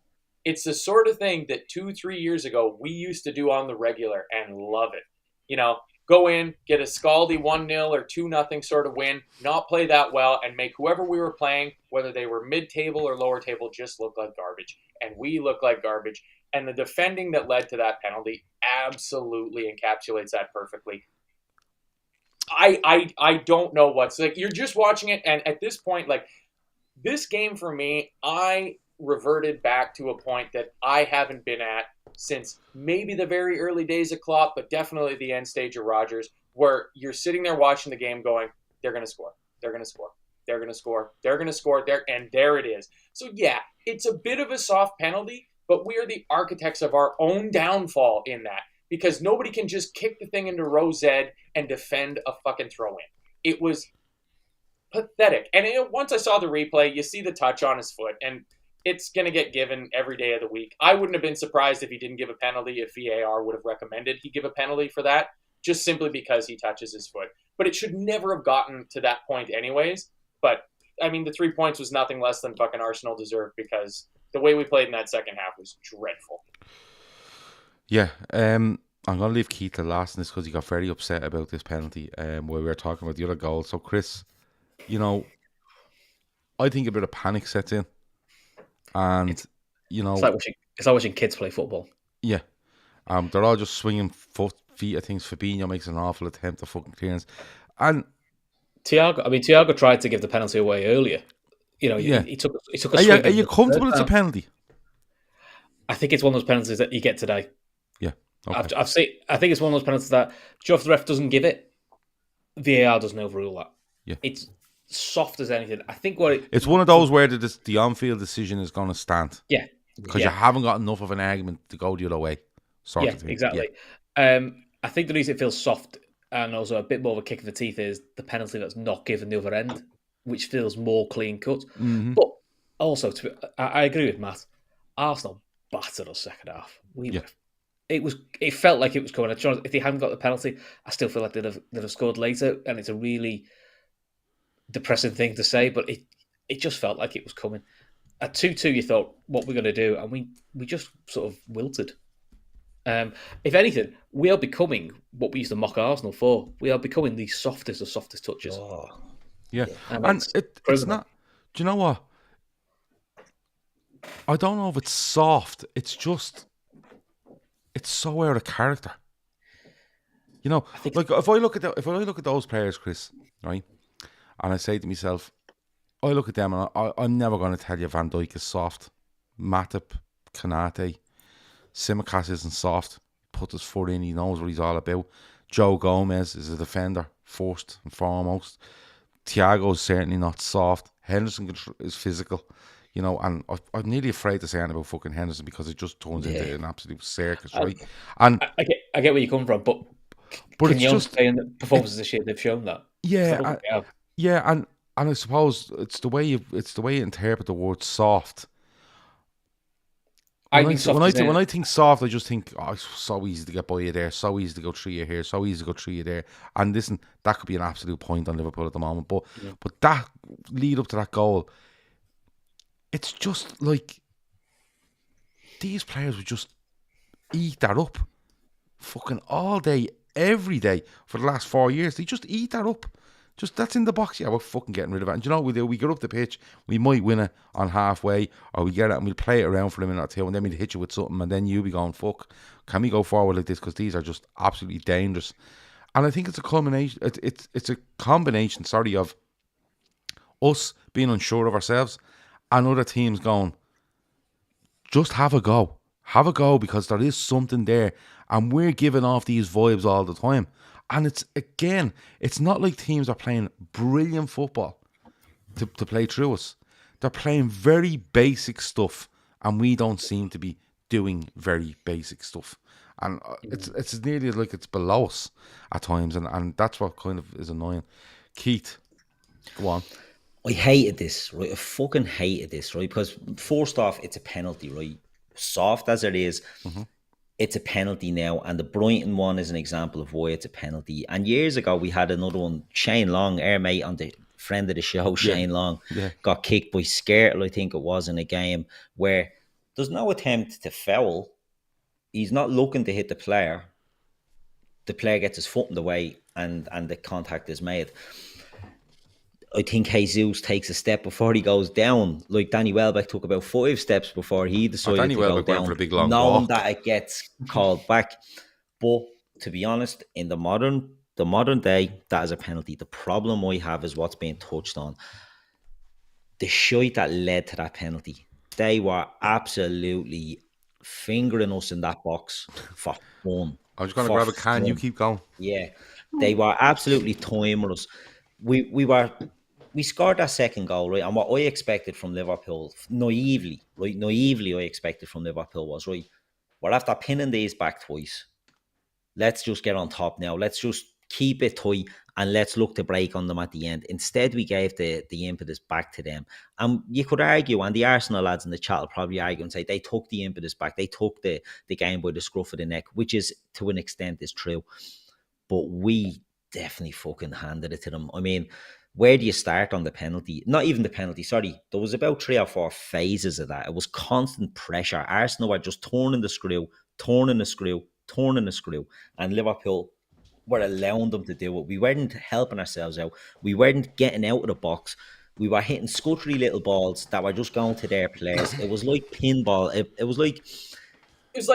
Speaker 3: It's the sort of thing that 2-3 years ago we used to do on the regular and love it. You know, go in, get a scaldy 1-0 or 2-0 sort of win, not play that well, and make whoever we were playing, whether they were mid-table or lower table, just look like garbage. And we look like garbage. And the defending that led to that penalty absolutely encapsulates that perfectly. I don't know what's like. You're just watching it, and at this point, like this game for me, I reverted back to a point that I haven't been at since maybe the very early days of Klopp, but definitely the end stage of Rodgers, where you're sitting there watching the game going, they're going to score. They're going to score. They're going to score. They're going to score. And there it is. So, yeah, it's a bit of a soft penalty, but we are the architects of our own downfall in that because nobody can just kick the thing into row Z and defend a fucking throw-in. It was pathetic. And once I saw the replay, you see the touch on his foot, and it's going to get given every day of the week. I wouldn't have been surprised if he didn't give a penalty, if VAR would have recommended he give a penalty for that, just simply because he touches his foot. But it should never have gotten to that point anyways. But, I mean, the 3 points was nothing less than fucking Arsenal deserved because the way we played in that second half was dreadful.
Speaker 1: Yeah, I'm going to leave Keith to last in this because he got very upset about this penalty where we were talking about the other goal. So, Chris, you know, I think a bit of panic sets in. And, it's
Speaker 4: like watching kids play football.
Speaker 1: Yeah. They're all just swinging feet at things. Fabinho makes an awful attempt at fucking clearance. And
Speaker 4: Thiago tried to give the penalty away earlier. You know, he took a swing.
Speaker 1: Are you comfortable it's a penalty?
Speaker 4: I think it's one of those penalties that you get today.
Speaker 1: Yeah. Okay.
Speaker 4: I think it's one of those penalties that, if the ref doesn't give it, VAR doesn't overrule that.
Speaker 1: Yeah.
Speaker 4: It's soft as anything. I think
Speaker 1: it's one of those where the on-field decision is going to stand.
Speaker 4: Yeah.
Speaker 1: Because you haven't got enough of an argument to go the other way. Sort of thing.
Speaker 4: Exactly. Yeah. I think the reason it feels soft and also a bit more of a kick in the teeth is the penalty that's not given the other end, which feels more clean cut.
Speaker 1: Mm-hmm.
Speaker 4: But also, I agree with Matt. Arsenal battered us second half. It felt like it was coming. If they hadn't got the penalty, I still feel like they'd have scored later, and it's a really depressing thing to say, but it just felt like it was coming. At 2-2, you thought, what we're going to do, and we just sort of wilted. If anything, we are becoming what we used to mock Arsenal for. We are becoming the softest of softest touches.
Speaker 1: Oh. Yeah. And it's not... Do you know what? I don't know if it's soft. It's just... It's so out of character. You know, like if I look at those players, Chris, right, and I say to myself, I look at them and I'm never going to tell you Van Dijk is soft. Matip, Konate, Tsimikas isn't soft. Put his foot in, he knows what he's all about. Joe Gomez is a defender, first and foremost. Thiago is certainly not soft. Henderson is physical. You know, and I'm nearly afraid to say anything about fucking Henderson because it just turns into an absolute circus, right? And
Speaker 4: I get where you come from, but it's just saying that performances this year they've shown that.
Speaker 1: Yeah, and I suppose it's the way you interpret the word soft. When I think soft, I just think, it's so easy to get by you there, so easy to go through you here, so easy to go through you there. And listen, that could be an absolute point on Liverpool at the moment. But that lead up to that goal, it's just like these players would just eat that up fucking all day, every day for the last 4 years. They just eat that up. Just that's in the box. Yeah, we're fucking getting rid of it. And do you know what we do? We get up the pitch, we might win it on halfway, or we get it and we'll play it around for a minute or two, and then we'll hit you with something, and then you'll be going, fuck, can we go forward like this? Because these are just absolutely dangerous. And I think it's a combination. It's a combination, of us being unsure of ourselves and other teams going, just have a go. Have a go, because there is something there. And we're giving off these vibes all the time. And it's not like teams are playing brilliant football to play through us. They're playing very basic stuff, and we don't seem to be doing very basic stuff. And it's nearly like it's below us at times, and that's what kind of is annoying. Keith, go on.
Speaker 2: I hated this, right? I fucking hated this, right? Because first off, it's a penalty, right? Soft as it is, it's a penalty now. And the Brighton one is an example of why it's a penalty. And years ago, we had another one. Shane Long, our mate on the friend of the show, Shane Long, got kicked by Skirtle, I think it was, in a game where there's no attempt to foul. He's not looking to hit the player. The player gets his foot in the way and the contact is made. I think Jesus takes a step before he goes down. Like Danny Welbeck took about 5 steps before he decided to go down,
Speaker 1: for a big long
Speaker 2: knowing
Speaker 1: walk.
Speaker 2: that it gets called back. But to be honest, in the modern the modern day, that is a penalty. The problem I have is what's being touched on. The shite that led to that penalty. They were absolutely fingering us in that box for fun.
Speaker 1: I'm just going to grab a can. You keep going.
Speaker 2: Yeah, they were absolutely timing us. We scored that second goal, right? And what I expected from Liverpool, naively, I expected from Liverpool was, right, we're after pinning these back twice. Let's just get on top now. Let's just keep it tight and let's look to break on them at the end. Instead, we gave the impetus back to them. And you could argue, and the Arsenal lads in the chat will probably argue and say they took the impetus back. They took the game by the scruff of the neck, which is, to an extent, is true. But we definitely fucking handed it to them. I mean, where do you start on the penalty? Not even the penalty, sorry. There was about 3 or 4 phases of that. It was constant pressure. Arsenal were just turning the screw, and Liverpool were allowing them to do it. We weren't helping ourselves out. We weren't getting out of the box. We were hitting scuttery little balls that were just going to their players. It was like pinball. It was like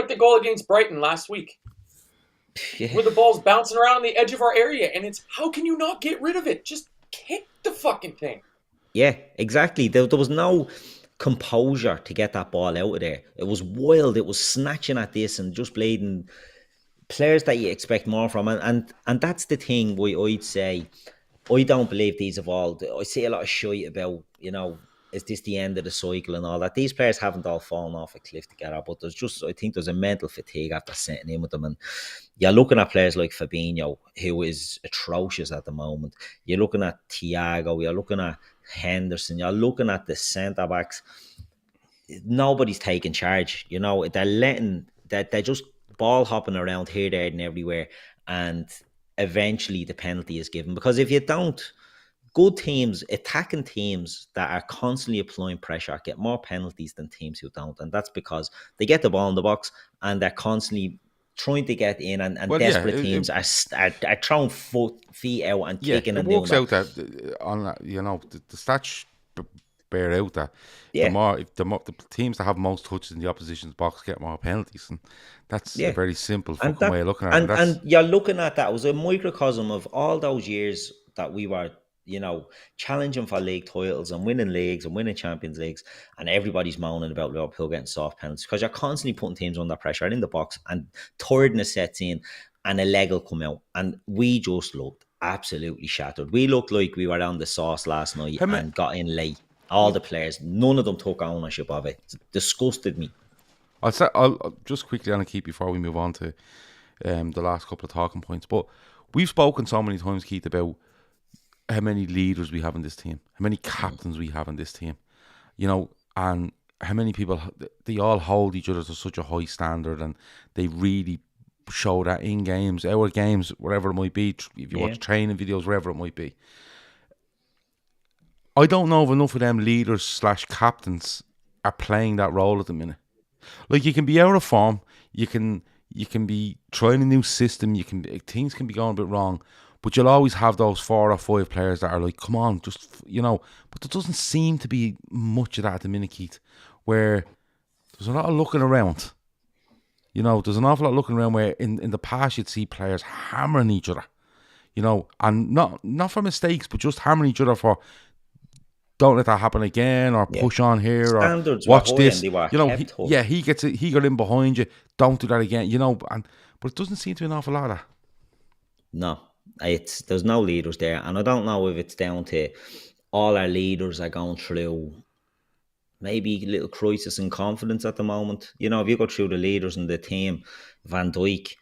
Speaker 3: the goal against Brighton last week. Yeah. Where the ball's bouncing around on the edge of our area, and it's, how can you not get rid of it? Just kick the fucking thing.
Speaker 2: Yeah, exactly. There was no composure to get that ball out of there. It was wild. It was snatching at this and just bleeding players that you expect more from. And that's the thing why I'd say I don't believe these have all... I see a lot of shit about, is this the end of the cycle and all that? These players haven't all fallen off a cliff together, but I think there's a mental fatigue after setting in with them. And you're looking at players like Fabinho, who is atrocious at the moment. You're looking at Thiago, you're looking at Henderson, you're looking at the centre-backs. Nobody's taking charge, they're just ball hopping around here, there and everywhere, and eventually the penalty is given. Because if you don't, good teams, attacking teams that are constantly applying pressure get more penalties than teams who don't. And that's because they get the ball in the box and they're constantly trying to get in, and desperate teams are throwing feet out and kicking and doing that.
Speaker 1: It works out that, the stats bear out that the teams that have most touches in the opposition's box get more penalties. And that's a very simple fucking way of looking at it.
Speaker 2: And you're looking at that. It was a microcosm of all those years that we were challenging for league titles and winning leagues and winning Champions Leagues, and everybody's moaning about Liverpool getting soft penalties because you're constantly putting teams under pressure in the box, and tiredness sets in and a leg will come out, and we just looked absolutely shattered. We looked like we were on the sauce last night and got in late. All the players, none of them took ownership of it. It disgusted me.
Speaker 1: I'll just quickly on a keep before we move on to the last couple of talking points, but we've spoken so many times, Keith, about how many leaders we have in this team, how many captains we have in this team, and how many people, they all hold each other to such a high standard, and they really show that in games, our games, wherever it might be, if you watch training videos, wherever it might be. I don't know if enough of them leaders / captains are playing that role at the minute. Like, you can be out of form, you can be trying a new system, things can be going a bit wrong, but you'll always have those 4 or 5 players that are like, come on, just, but there doesn't seem to be much of that at the minute, Keith, where there's a lot of looking around. There's an awful lot of looking around where in the past you'd see players hammering each other, and not for mistakes, but just hammering each other for, don't let that happen again, or push on here,
Speaker 2: standards,
Speaker 1: or watch this. He got in behind you, don't do that again, but it doesn't seem to be an awful lot of that.
Speaker 2: No. There's no leaders there, and I don't know if it's down to all our leaders are going through maybe a little crisis in confidence at the moment. If you go through the leaders in the team, Van Dijk,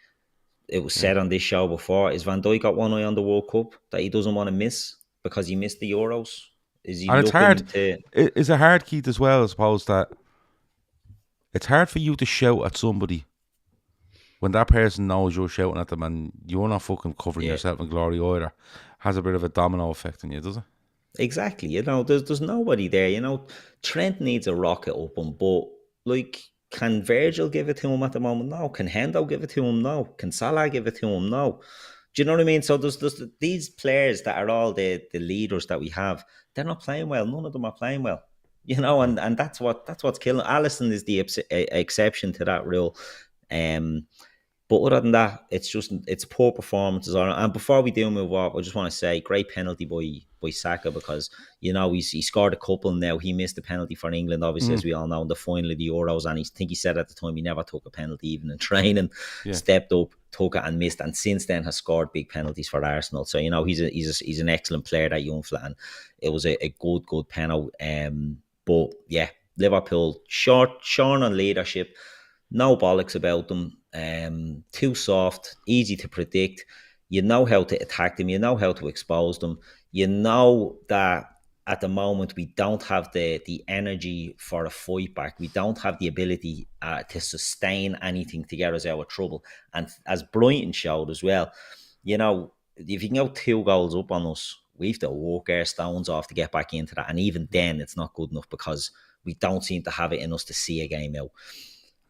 Speaker 2: it was said on this show before, is Van Dijk got one eye on the World Cup that he doesn't want to miss because he missed the Euros? Is he? And it's hard.
Speaker 1: It's a hard, Keith, as well, I suppose, that it's hard for you to shout at somebody when that person knows you're shouting at them and you're not fucking covering yourself in glory either. Has a bit of a domino effect on you, does it?
Speaker 2: Exactly. There's nobody there. Trent needs a rocket up him, but can Virgil give it to him at the moment? No. Can Hendo give it to him? No. Can Salah give it to him? No. Do you know what I mean? So there's these players that are all the leaders that we have. They're not playing well. None of them are playing well. And that's what's killing. Alisson is the exception to that rule. But other than that, it's poor performances. And before we do move on, I just want to say great penalty by Saka, because he scored a couple now. He missed a penalty for England, obviously, as we all know, in the final of the Euros, and I think he said at the time he never took a penalty even in training. Stepped up, took it and missed, and since then has scored big penalties for Arsenal. So he's an excellent player, that young fella, and it was a good penalty. But yeah, Liverpool short on leadership. No bollocks about them. Too soft, easy to predict. You know how to attack them. You know how to expose them. You know that at the moment we don't have the energy for a fight back. We don't have the ability to sustain anything to get us out of trouble. And as Brighton showed as well, if you can go 2 goals up on us, we have to work our stones off to get back into that. And even then, it's not good enough, because we don't seem to have it in us to see a game out.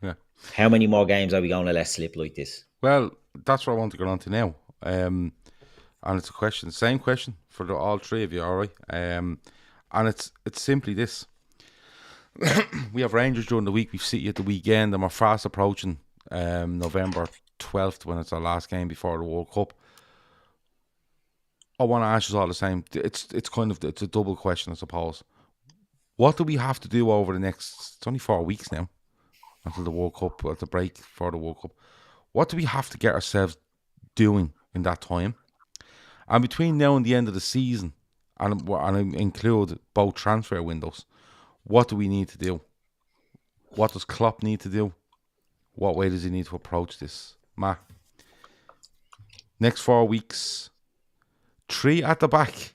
Speaker 1: Yeah.
Speaker 2: How many more games are we going to let slip like this?
Speaker 1: Well, that's what I want to get on to now. And it's the same question for all three of you, all right? And it's simply this. We have Rangers during the week, we've City at the weekend, and we're fast approaching November 12th, when it's our last game before the World Cup. I want to ask you all the same. It's a double question, I suppose. What do we have to do over the next... It's only 4 weeks now until the World Cup, at the break for the World Cup. What do we have to get ourselves doing in that time? And between now and the end of the season, and I include both transfer windows, what do we need to do? What does Klopp need to do? What way does he need to approach this? Matt, next 4 weeks, 3 at the back.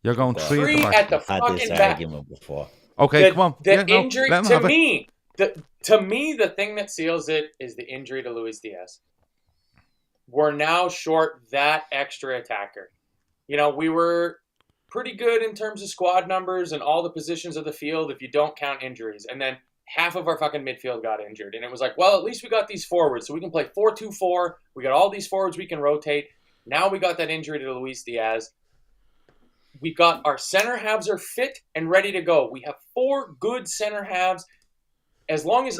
Speaker 1: You're going 3 at the back.
Speaker 3: At the fucking
Speaker 2: back.
Speaker 3: argument
Speaker 2: before.
Speaker 1: Okay, come on.
Speaker 3: The injury, to me, the thing that seals it is the injury to Luis Diaz. We're now short that extra attacker. We were pretty good in terms of squad numbers and all the positions of the field if you don't count injuries. And then half of our fucking midfield got injured. And it was like, well, at least we got these forwards, so we can play 4-2-4. We got all these forwards we can rotate. Now we got that injury to Luis Diaz. We got our center halves are fit and ready to go. We have 4 good center halves. As long as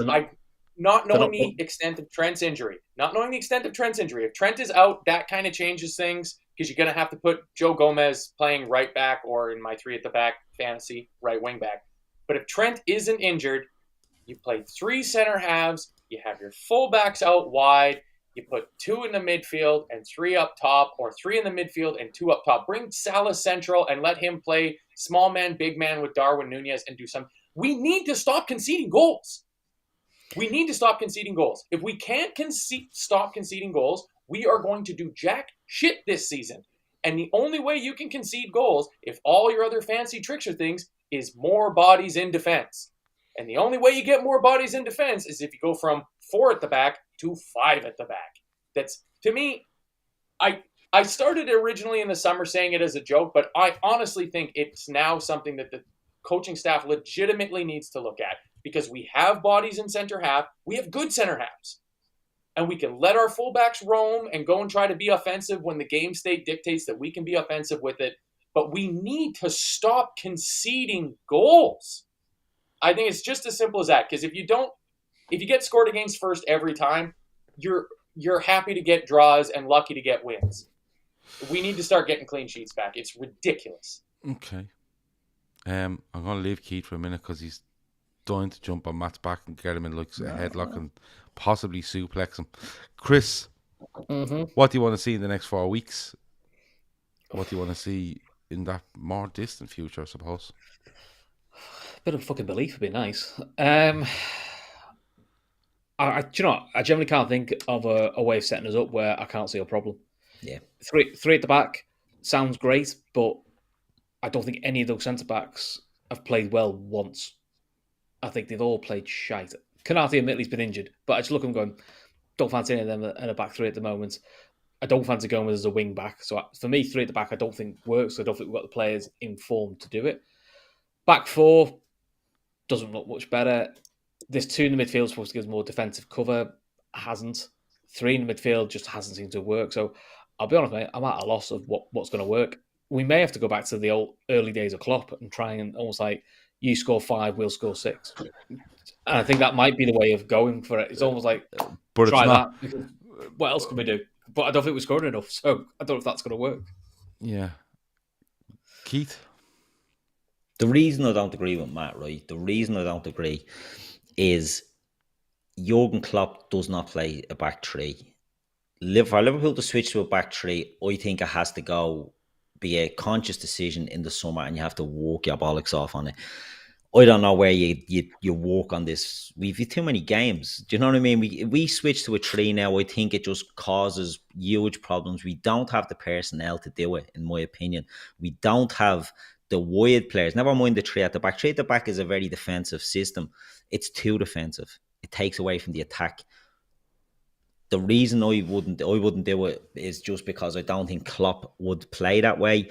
Speaker 3: not knowing the extent of Trent's injury. If Trent is out, that kind of changes things, because you're going to have to put Joe Gomez playing right back, or in my 3 at the back fantasy, right wing back. But if Trent isn't injured, you play 3 center halves, you have your fullbacks out wide, you put 2 in the midfield and 3 up top, or 3 in the midfield and 2 up top. Bring Salah central and let him play small man, big man with Darwin, Nunez, and do some. We need to stop conceding goals. If we can't stop conceding goals, we are going to do jack shit this season. And the only way you can concede goals, if all your other fancy tricks or things, is more bodies in defense. And the only way you get more bodies in defense is if you go from 4 at the back to 5 at the back. That's, to me, I started originally in the summer saying it as a joke, but I honestly think it's now something that the coaching staff legitimately needs to look at, because we have bodies in center half. We have good center halves. And we can let our fullbacks roam and go and try to be offensive when the game state dictates that we can be offensive with it. But we need to stop conceding goals. I think it's just as simple as that. Because if you get scored against first every time, you're happy to get draws and lucky to get wins. We need to start getting clean sheets back. It's ridiculous.
Speaker 1: Okay. I'm going to leave Keith for a minute, because he's dying to jump on Matt's back and get him in a headlock and possibly suplex him. Chris, what do you want to see in the next 4 weeks? What do you want to see in that more distant future, I suppose?
Speaker 4: A bit of fucking belief would be nice. I generally can't think of a way of setting us up where I can't see a problem.
Speaker 2: Yeah. 3
Speaker 4: at the back sounds great, but I don't think any of those centre-backs have played well once. I think they've all played shite. Kanate admittedly has been injured, but I just look and going, don't fancy any of them in a back 3 at the moment. I don't fancy going as a wing back. So for me, 3 at the back I don't think works. I don't think we've got the players in form to do it. Back 4 doesn't look much better. This 2 in the midfield is supposed to give us more defensive cover. Hasn't. 3 in the midfield just hasn't seemed to work. So I'll be honest, mate, I'm at a loss of what's going to work. We may have to go back to the old early days of Klopp and try and almost like, you score 5, we'll score 6. And I think that might be the way of going for it. It's almost like,
Speaker 1: but
Speaker 4: try
Speaker 1: it's not,
Speaker 4: that. what else can we do? But I don't think we're scoring enough, so I don't know if that's going to work.
Speaker 1: Yeah. Keith?
Speaker 2: The reason I don't agree with Matt, right? The reason I don't agree is Jurgen Klopp does not play a back three. For Liverpool to switch to a back three, I think it has to be a conscious decision in the summer, and you have to walk your bollocks off on it. I don't know where you walk on this. We've had too many games. Do you know what I mean? We switch to a three now. I think it just causes huge problems. We don't have the personnel to do it, in my opinion. We don't have the wide players. Never mind the three at the back. Three at the back is a very defensive system. It's too defensive. It takes away from the attack. The reason I wouldn't do it is just because I don't think Klopp would play that way.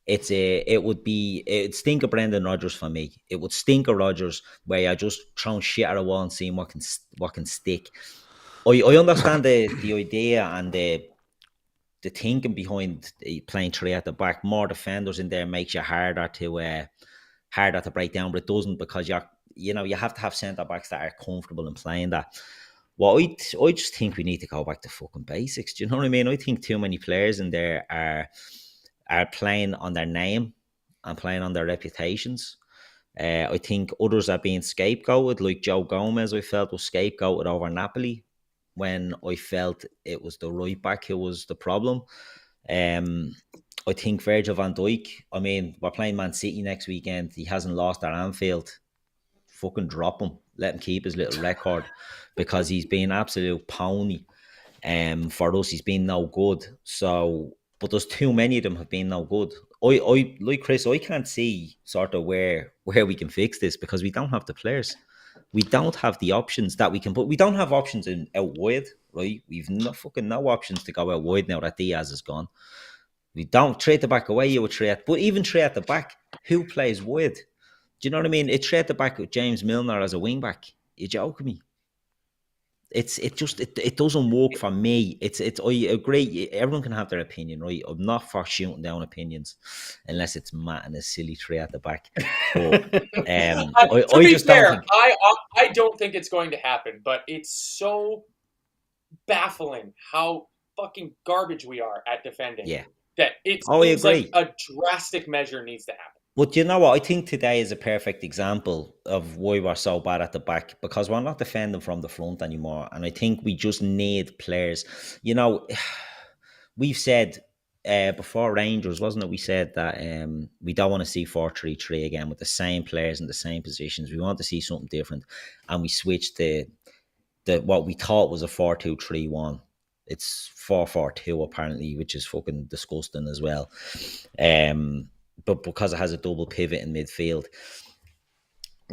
Speaker 2: It'd stink of Brendan Rodgers for me. It would stink of Rodgers where I just throwing shit at a wall and seeing what can stick. I understand the idea and the thinking behind playing three at the back. More defenders in there makes you harder to break down, but it doesn't, because you have to have centre backs that are comfortable in playing that. Well, I just think we need to go back to fucking basics. Do you know what I mean? I think too many players in there are playing on their name and playing on their reputations. I think others are being scapegoated, like Joe Gomez, I felt, was scapegoated over Napoli when I felt it was the right back who was the problem. I think Virgil van Dijk, I mean, we're playing Man City next weekend. He hasn't lost at Anfield. Fucking drop him. Let him keep his little record, because he's been absolute pony. For us, he's been no good. So, but there's too many of them have been no good. I like Chris, I can't see sort of where we can fix this, because we don't have the players. We don't have the options that we can put. We don't have options out wide, right? We've no options to go out wide now that Diaz is gone. We don't trade the back away. You would trade, but even trade at the back, who plays wide? Do you know what I mean? It trade the back with James Milner as a wing back. You joking me? It doesn't work for me. I agree. Everyone can have their opinion, right? I'm not for shooting down opinions unless it's Matt and a silly three at the back. But,
Speaker 3: to be fair, I don't think it's going to happen, but it's so baffling how fucking garbage we are at defending.
Speaker 2: Yeah.
Speaker 3: That it seems like a drastic measure needs to happen.
Speaker 2: But you know what? I think today is a perfect example of why we're so bad at the back, because we're not defending from the front anymore. And I think we just need players. You know, we've said before Rangers, wasn't it? We said that we don't want to see 4-3-3 again with the same players in the same positions. We want to see something different. And we switched the what we thought was a 4-2-3-1. It's 4-4-2 apparently, which is fucking disgusting as well. But because it has a double pivot in midfield,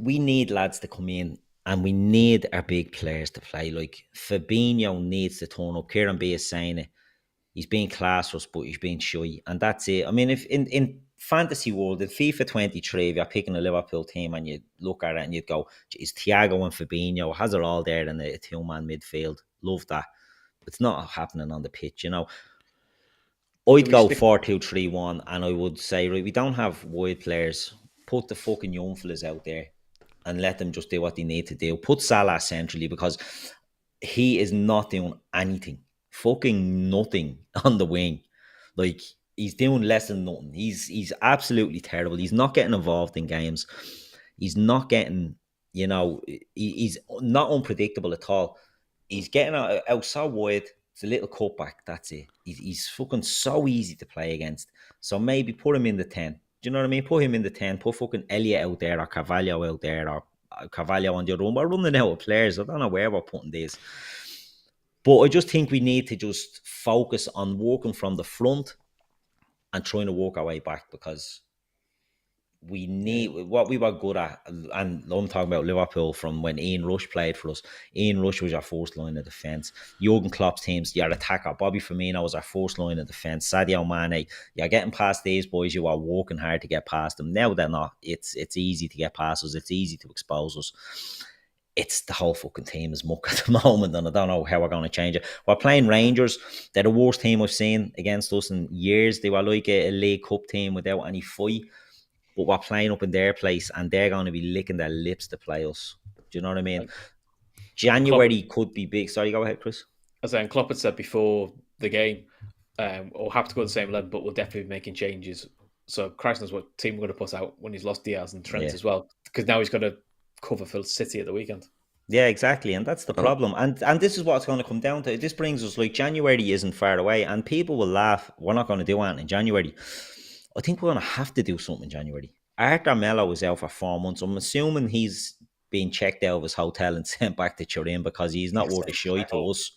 Speaker 2: we need lads to come in, and we need our big players to play. Like Fabinho needs to turn up. Kieran B is saying it. He's being class for us, but he's being shy, and that's it. I mean, if in fantasy world, in FIFA 23, if you're picking a Liverpool team and you look at it and you'd go, "Is Thiago and Fabinho has it all there in a two-man midfield?" Love that. It's not happening on the pitch, you know. I'd go 4-2-3-1, and I would say, right, we don't have wide players. Put the fucking young fellas out there and let them just do what they need to do. Put Salah centrally, because he is not doing anything. Fucking nothing on the wing. Like, he's doing less than nothing. He's absolutely terrible. He's not getting involved in games. He's not getting, you know, he's not unpredictable at all. He's getting out so wide. It's a little cutback, that's it. He's fucking so easy to play against. So maybe put him in the 10. Do you know what I mean? Put him in the 10. Put fucking Elliot out there, or Carvalho out there, or Carvalho on the other one. We're running out of players. I don't know where we're putting these. But I just think we need to just focus on working from the front and trying to work our way back, because we need what we were good at. And I'm talking about Liverpool from when Ian Rush played for us. Ian Rush was our first line of defence. Jurgen Klopp's teams, your attacker. Bobby Firmino was our first line of defence. Sadio Mane, you're getting past these boys. You are working hard to get past them. Now they're not. It's easy to get past us. It's easy to expose us. It's the whole fucking team is muck at the moment, and I don't know how we're going to change it. We're playing Rangers. They're the worst team I've seen against us in years. They were like a League Cup team without any fight. But we're playing up in their place, and they're going to be licking their lips to play us. Do you know what I mean? January could be big. Sorry, go ahead, Chris.
Speaker 4: as Klopp had said before the game, we'll have to go the same 11, but we'll definitely be making changes. So Christ knows what team we're going to put out when he's lost Diaz and Trent as well, because now he's got to cover for City at the weekend.
Speaker 2: Yeah, exactly, and that's the problem. And this is what it's going to come down to. This brings us, like, January isn't far away, and people will laugh. We're not going to do anything in January. I think we're going to have to do something in January. Arthur Mello is out for 4 months. I'm assuming he's being checked out of his hotel and sent back to Turin because he's not worth a shite to us.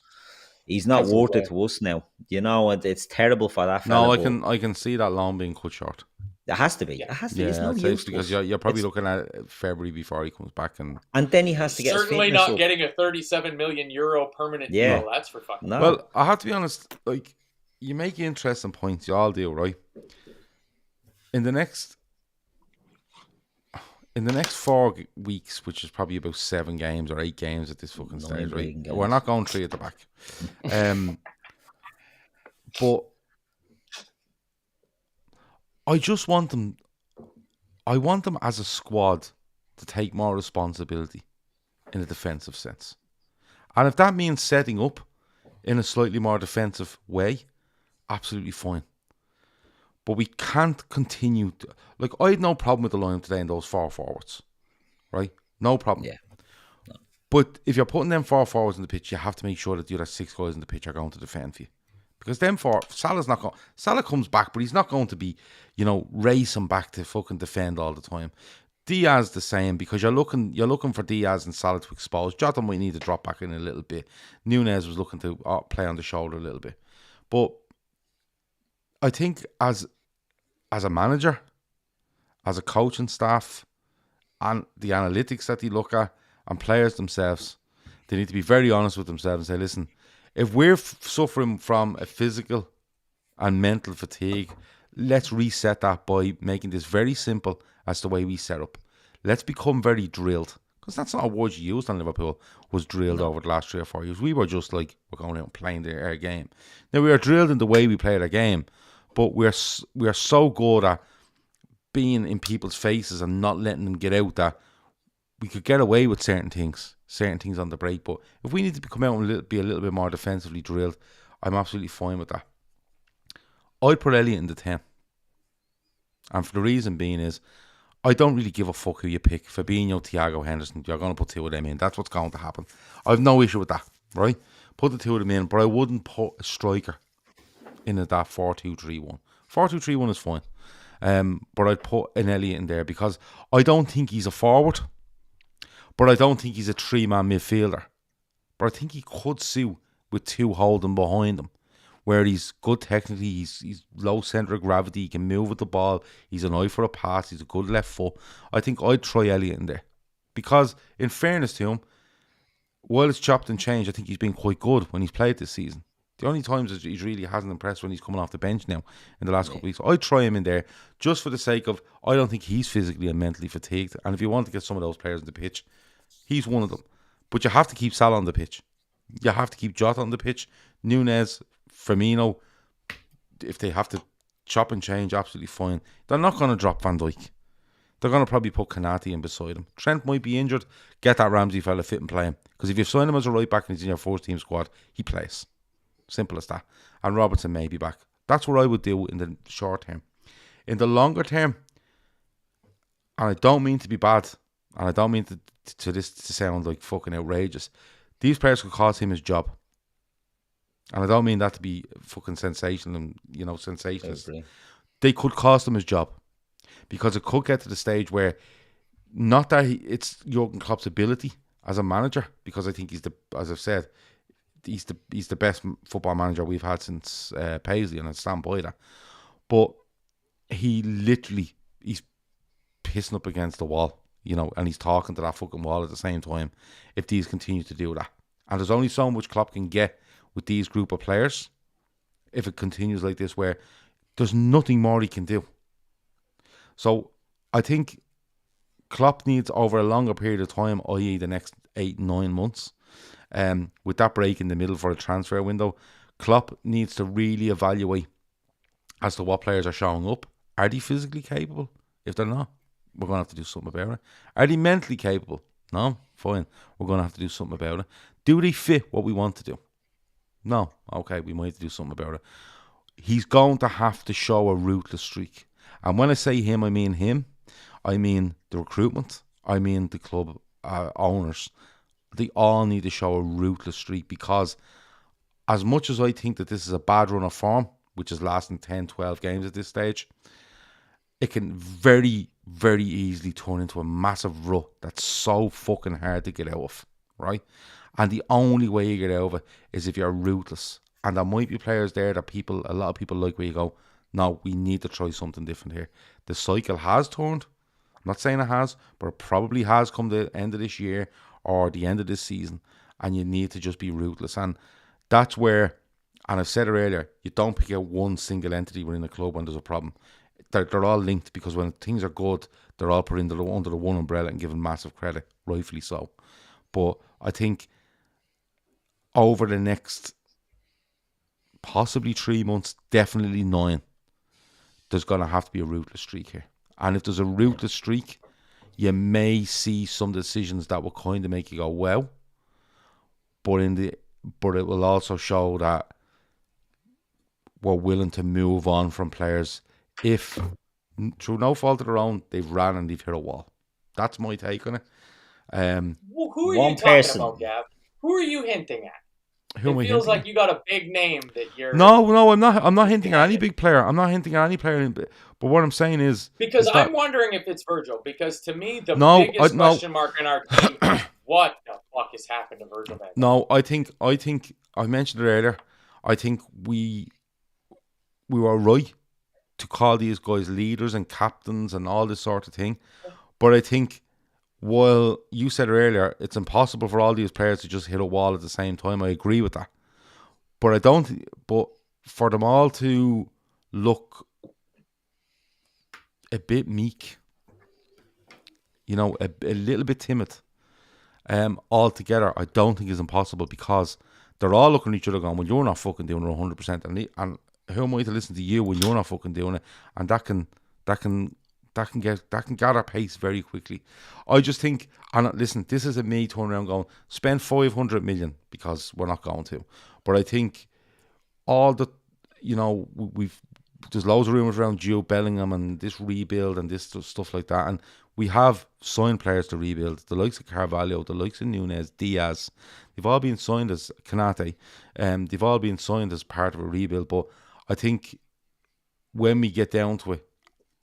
Speaker 2: He's not worth it to us now. You know, it's terrible for that fella.
Speaker 1: No, I can see that loan being cut short.
Speaker 2: It has to be. It has to be. It's no use
Speaker 1: because you're probably looking at February before he comes back, and
Speaker 2: then he has to get
Speaker 3: certainly not getting a €37 million permanent deal. That's for fucking.
Speaker 2: No.
Speaker 1: Well, I have to be honest. Like, you make interesting points. You all do, right? In the next 4 weeks, which is probably about 7 games or 8 games at this fucking stage, right? We're not going 3 at the back. But I just want them. I want them as a squad to take more responsibility in a defensive sense, and if that means setting up in a slightly more defensive way, absolutely fine. But we can't continue to, like, I had no problem with the line today in those 4 forwards, right? No problem.
Speaker 2: Yeah. No.
Speaker 1: But if you're putting them 4 forwards in the pitch, you have to make sure that the other 6 guys in the pitch are going to defend for you. Because them 4, Salah's not going. Salah comes back, but he's not going to be, racing back to fucking defend all the time. Diaz the same, because you're looking for Diaz and Salah to expose. Jota might need to drop back in a little bit. Nunez was looking to play on the shoulder a little bit, but I think as a manager, as a coaching staff, and the analytics that they look at, and players themselves, they need to be very honest with themselves and say, listen, if we're suffering from a physical and mental fatigue, let's reset that by making this very simple as the way we set up. Let's become very drilled. Because that's not a word you used on Liverpool, was drilled over the last 3 or 4 years. We were just like, we're going out and playing our game. Now, we are drilled in the way we played our game, but we are so good at being in people's faces and not letting them get out that we could get away with certain things on the break. But if we need to come out and be a little bit more defensively drilled, I'm absolutely fine with that. I'd put Elliott in the 10. And for the reason being is, I don't really give a fuck who you pick. Fabinho, Thiago, Henderson, you're going to put 2 of them in. That's what's going to happen. I have no issue with that, right? Put the 2 of them in, but I wouldn't put a striker in that 4-2-3-1. 4-2-3-1 is fine. But I'd put an Elliott in there because I don't think he's a forward, but I don't think he's a 3-man midfielder. But I think he could suit with 2 holding behind him, where he's good technically, he's low centre of gravity, he can move with the ball, he's an eye for a pass, he's a good left foot. I think I'd try Elliott in there. Because, in fairness to him, while it's chopped and changed, I think he's been quite good when he's played this season. The only times he really hasn't impressed when he's coming off the bench now in the last couple of weeks. I'd try him in there just for the sake of, I don't think he's physically and mentally fatigued. And if you want to get some of those players on the pitch, he's one of them. But you have to keep Salah on the pitch. You have to keep Jota on the pitch. Nunez, Firmino, if they have to chop and change, absolutely fine. They're not going to drop Van Dijk. They're going to probably put Kanate in beside him. Trent might be injured. Get that Ramsey fella fit and play him. Because if you sign him as a right back and he's in your first team squad, he plays. Simple as that. And Robertson may be back. That's what I would do in the short term. In the longer term, and I don't mean to be bad, and I don't mean to this to sound like fucking outrageous, these players could cost him his job. And I don't mean that to be fucking sensational and, sensationalist. They could cost him his job. Because it could get to the stage where, not that it's Jurgen Klopp's ability as a manager, because I think as I've said, he's the best football manager we've had since Paisley, and I stand by that. But he's pissing up against the wall, and he's talking to that fucking wall at the same time if these continue to do that. And there's only so much Klopp can get with these group of players if it continues like this, where there's nothing more he can do. So I think Klopp needs, over a longer period of time, i.e. the next 8-9 months, with that break in the middle for a transfer window, Klopp needs to really evaluate as to what players are showing up. Are they physically capable? If they're not, we're going to have to do something about it. Are they mentally capable? No? Fine. We're going to have to do something about it. Do they fit what we want to do? No. Okay, we might have to do something about it. He's going to have to show a ruthless streak. And when I say him, I mean him. I mean the recruitment. I mean the club owners. They all need to show a ruthless streak, because as much as I think that this is a bad run of form, which is lasting 10, 12 games at this stage, it can very, very easily turn into a massive rut that's so fucking hard to get out of, right? And the only way you get out of it is if you're ruthless. And there might be players there that a lot of people like, where you go, no, we need to try something different here. The cycle has turned. I'm not saying it has, but it probably has come the end of this year or the end of this season. And you need to just be ruthless. And that's where, and I've said it earlier, you don't pick out one single entity within a club when there's a problem. They're all linked, because when things are good, they're all put under the one umbrella and given massive credit, rightfully so. But I think over the next possibly 3 months, definitely 9, there's going to have to be a ruthless streak here. And if there's a ruthless streak, you may see some decisions that will kind of make you go, well, but it will also show that we're willing to move on from players if, through no fault of their own, they've ran and they've hit a wall. That's my take on it.
Speaker 3: Well, who are you talking about, Gav? Who are you hinting at? It feels like you got a big name that you're...
Speaker 1: No, I'm not hinting at any big player. I'm not hinting at any player. But what I'm saying is...
Speaker 3: Because I'm wondering if it's Virgil. Because to me, the biggest question mark in our team is what the fuck has happened to Virgil van Dijk?
Speaker 1: No, I think I mentioned it earlier. I think we were right to call these guys leaders and captains and all this sort of thing. But I think, while you said earlier, it's impossible for all these players to just hit a wall at the same time. I agree with that. But but for them all to look a bit meek, a little bit timid, altogether, I don't think is impossible, because they're all looking at each other going, well, you're not fucking doing it 100%. And who am I to listen to you when you're not fucking doing it? And that can gather pace very quickly. I just think, and listen, this isn't me turning around going, spend 500 million, because we're not going to. But I think all the, there's loads of rumours around Jude Bellingham and this rebuild and this stuff like that. And we have signed players to rebuild. The likes of Carvalho, the likes of Nunez, Diaz. They've all been signed as Kanate. They've all been signed as part of a rebuild. But I think when we get down to it,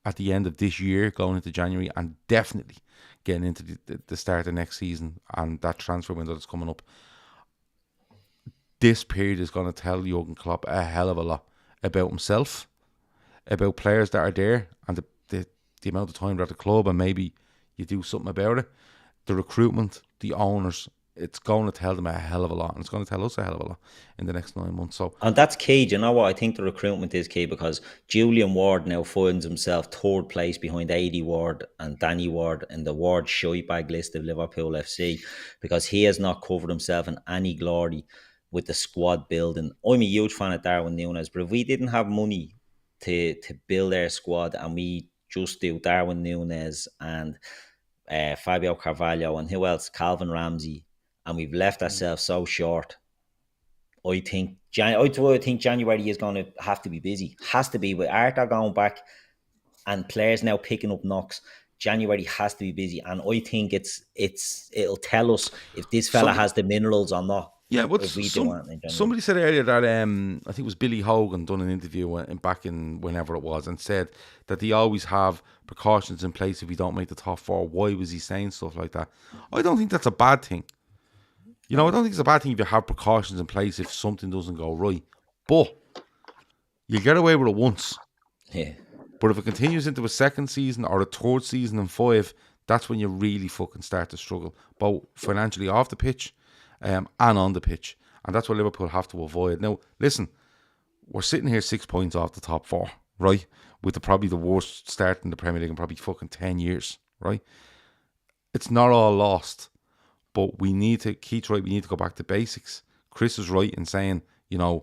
Speaker 1: at the end of this year, going into January, and definitely getting into the start of next season and that transfer window that's coming up, this period is going to tell Jurgen Klopp a hell of a lot about himself, about players that are there, and the amount of time they're at the club, and maybe you do something about it. The recruitment, the owners, it's going to tell them a hell of a lot, and it's going to tell us a hell of a lot in the next 9 months. So,
Speaker 2: and that's key. Do you know what? I think the recruitment is key, because Julian Ward now finds himself third place behind Aidy Ward and Danny Ward in the Ward shitebag list of Liverpool FC, because he has not covered himself in any glory with the squad building. I'm a huge fan of Darwin Nunez, but if we didn't have money to build our squad, and we just do Darwin Nunez and Fabio Carvalho and who else, Calvin Ramsey, and we've left ourselves so short, I think January is going to have to be busy. Has to be, with Arthur going back and players now picking up knocks. January has to be busy, and I think it'll tell us if this fella has the minerals or not.
Speaker 1: Yeah, but somebody said earlier that I think it was Billy Hogan done an interview back in whenever it was, and said that they always have precautions in place if you don't make the top 4. Why was he saying stuff like that? I don't think that's a bad thing. I don't think it's a bad thing if you have precautions in place if something doesn't go right. But you get away with it once.
Speaker 2: Yeah.
Speaker 1: But if it continues into a second season or a third season and 5, that's when you really fucking start to struggle, both financially off the pitch and on the pitch. And that's what Liverpool have to avoid. Now, listen, we're sitting here 6 points off the top 4, right? With probably the worst start in the Premier League in probably fucking 10 years, right? It's not all lost. But we need to, Keith's right, we need to go back to basics. Chris is right in saying, you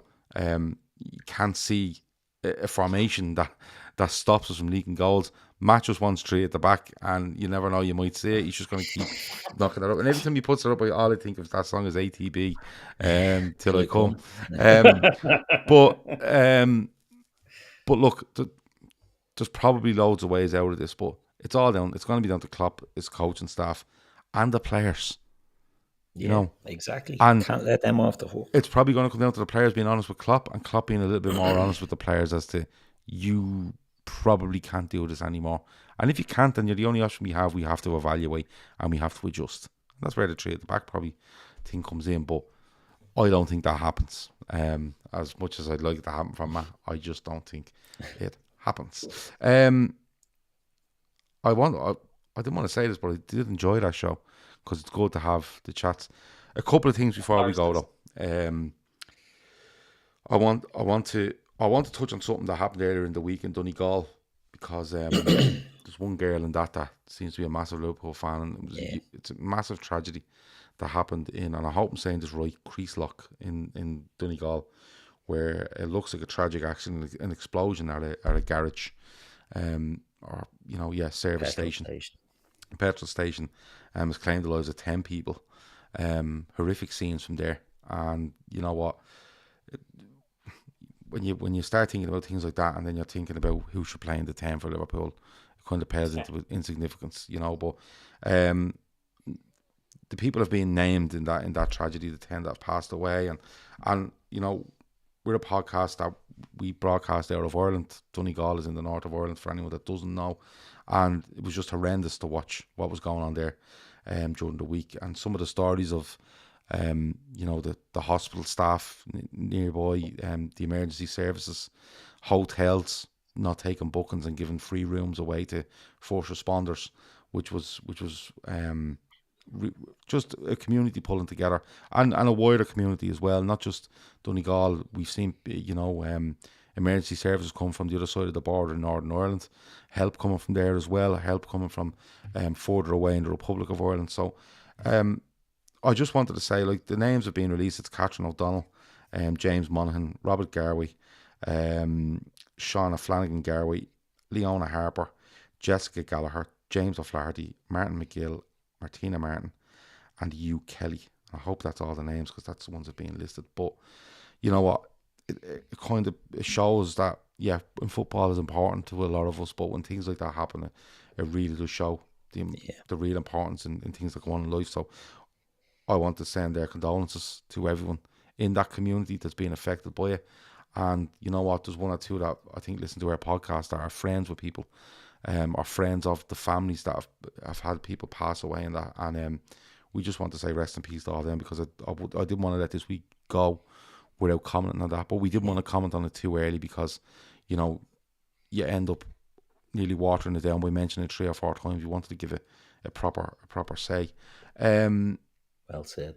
Speaker 1: can't see a formation that stops us from leaking goals. Matt just wants 3 at the back, and you never know, you might see it. He's just going to keep knocking it up. And every time he puts it up, all I think of that song is ATB, Till I Come. But look, there's probably loads of ways out of this, but it's all down. It's going to be down to Klopp, his coaching staff, and the players.
Speaker 2: Yeah,
Speaker 1: you know,
Speaker 2: exactly.
Speaker 1: And
Speaker 2: can't let them off the hook.
Speaker 1: It's probably going to come down to the players being honest with Klopp, and Klopp being a little bit more honest with the players as to, you probably can't do this anymore. And if you can't, then you're the only option we have to evaluate and we have to adjust. That's where the 3 at the back probably thing comes in, but I don't think that happens. As much as I'd like it to happen from Matt, I just don't think it happens. I didn't want to say this, but I did enjoy that show because it's good to have the chats. A couple of things before we go though. I want to touch on something that happened earlier in the week in Donegal, because there's one girl in that seems to be a massive Liverpool fan, and it's a massive tragedy that happened in, and I hope I'm saying this right, Creaslock in Donegal, where it looks like a tragic accident, an explosion at a garage, service station. Petrol station, has claimed the lives of 10 people. Horrific scenes from there, and you know what? When you start thinking about things like that, and then you're thinking about who should play in the 10 for Liverpool, it kind of pales into insignificance, you know. But the people have been named in that tragedy, the 10 that have passed away, and you know, we're a podcast that we broadcast out of Ireland. Donegal is in the north of Ireland, for anyone that doesn't know, and it was just horrendous to watch what was going on there during the week, and some of the stories of the hospital staff nearby, the emergency services, hotels not taking bookings and giving free rooms away to first responders, which was just a community pulling together, and a wider community as well, not just Donegal. We've seen emergency services come from the other side of the border in Northern Ireland, help coming from there as well, help coming from further away in the Republic of Ireland. So I just wanted to say, like, the names have been released. It's Catherine O'Donnell, James Monaghan, Robert Garvey, Shauna Flanagan Garvey, Leona Harper, Jessica Gallagher, James O'Flaherty, Martin McGill, Martina Martin, and Hugh Kelly. I hope that's all the names, because that's the ones that are being listed. But you know what? It kind of shows that, yeah, football is important to a lot of us, but when things like that happen, it really does show the real importance in things that go on in life. So I want to send their condolences to everyone in that community that's been affected by it. And you know what? There's one or two that I think listen to our podcast that are friends with people, or friends of the families that have had people pass away and that. And we just want to say rest in peace to all of them, because I didn't want to let this week go without commenting on that. But we didn't want to comment on it too early, because, you know, you end up nearly watering it down by mentioning it 3 or 4 times. You wanted to give it a proper say.
Speaker 2: Well said.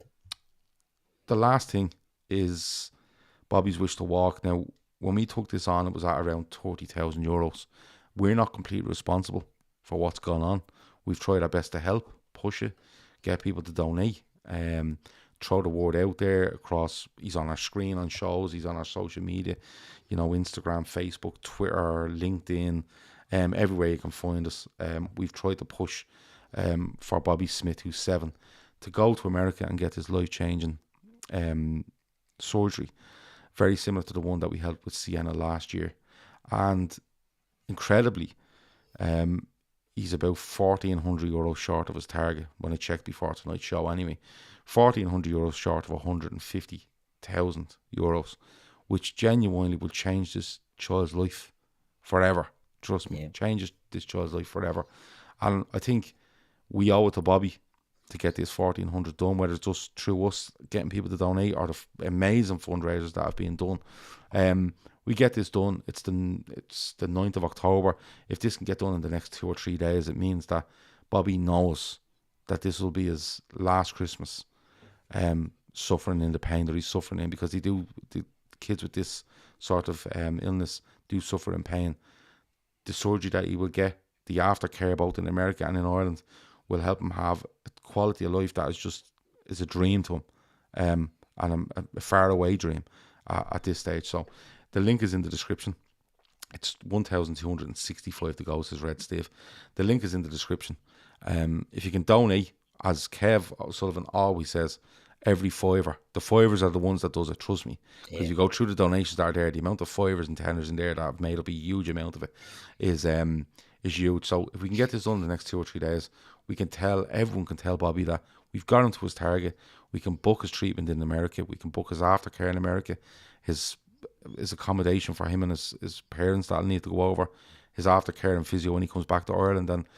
Speaker 1: The last thing is Bobby's Wish to Walk. Now, when we took this on, it was at around €30,000. We're not completely responsible for what's gone on. We've tried our best to help, push it, get people to donate, throw the word out there across. He's on our screen on shows, he's on our social media, you know, Instagram, Facebook, Twitter, LinkedIn, everywhere you can find us. We've tried to push for Bobby Smith, who's 7, to go to America and get his life-changing surgery, very similar to the one that we helped with Sienna last year. And incredibly, he's about €1,400 short of his target when I checked before tonight's show anyway. €1,400 short of €150,000, which genuinely will change this child's life forever. Trust me, changes this child's life forever. And I think we owe it to Bobby to get this 1,400 done, whether it's just through us getting people to donate or the amazing fundraisers that have been done. We get this done. It's the 9th of October. If this can get done in the next 2 or 3 days, it means that Bobby knows that this will be his last Christmas suffering in the pain that he's suffering in, because the kids with this sort of illness do suffer in pain. The surgery that he will get, the aftercare both in America and in Ireland, will help him have a quality of life that is a dream to him, and a far away dream at this stage. So the link is in the description. It's 1,265 to go, says Red Steve. The link is in the description. If you can donate, as Kev Sullivan always says, every fiver. The fivers are the ones that does it, trust me. Because you go through the donations that are there, the amount of fivers and tenors in there that have made up a huge amount of it is huge. So if we can get this done in the next 2 or 3 days, everyone can tell Bobby that we've got him to his target. We can book his treatment in America. We can book his aftercare in America. His accommodation for him and his parents that'll need to go over. His aftercare and physio when he comes back to Ireland. And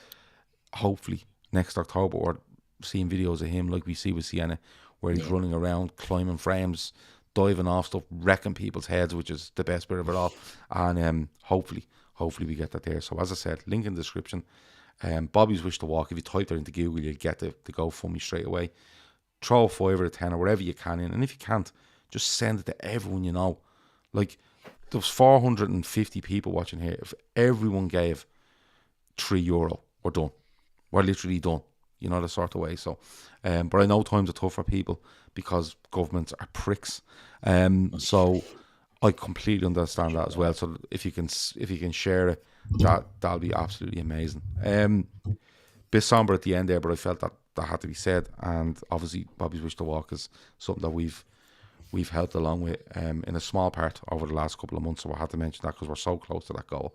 Speaker 1: hopefully next October we're seeing videos of him like we see with Sienna, where he's running around, climbing frames, diving off stuff, wrecking people's heads, which is the best bit of it all. And hopefully we get that there. So as I said, link in the description. Bobby's Wish to Walk. If you type that into Google, you'll get the GoFundMe straight away. Throw a $5 or a $10 or whatever you can in. And if you can't, just send it to everyone you know. Like, there was 450 people watching here. If everyone gave €3, we're done. We're literally done. You know, the sort of way. So, but I know times are tough for people because governments are pricks. So I completely understand that as well. So if you can share it, that'll be absolutely amazing. Bit somber at the end there, but I felt that had to be said. And obviously, Bobby's Wish to Walk is something that we've helped along with in a small part over the last couple of months. So I had to mention that because we're so close to that goal.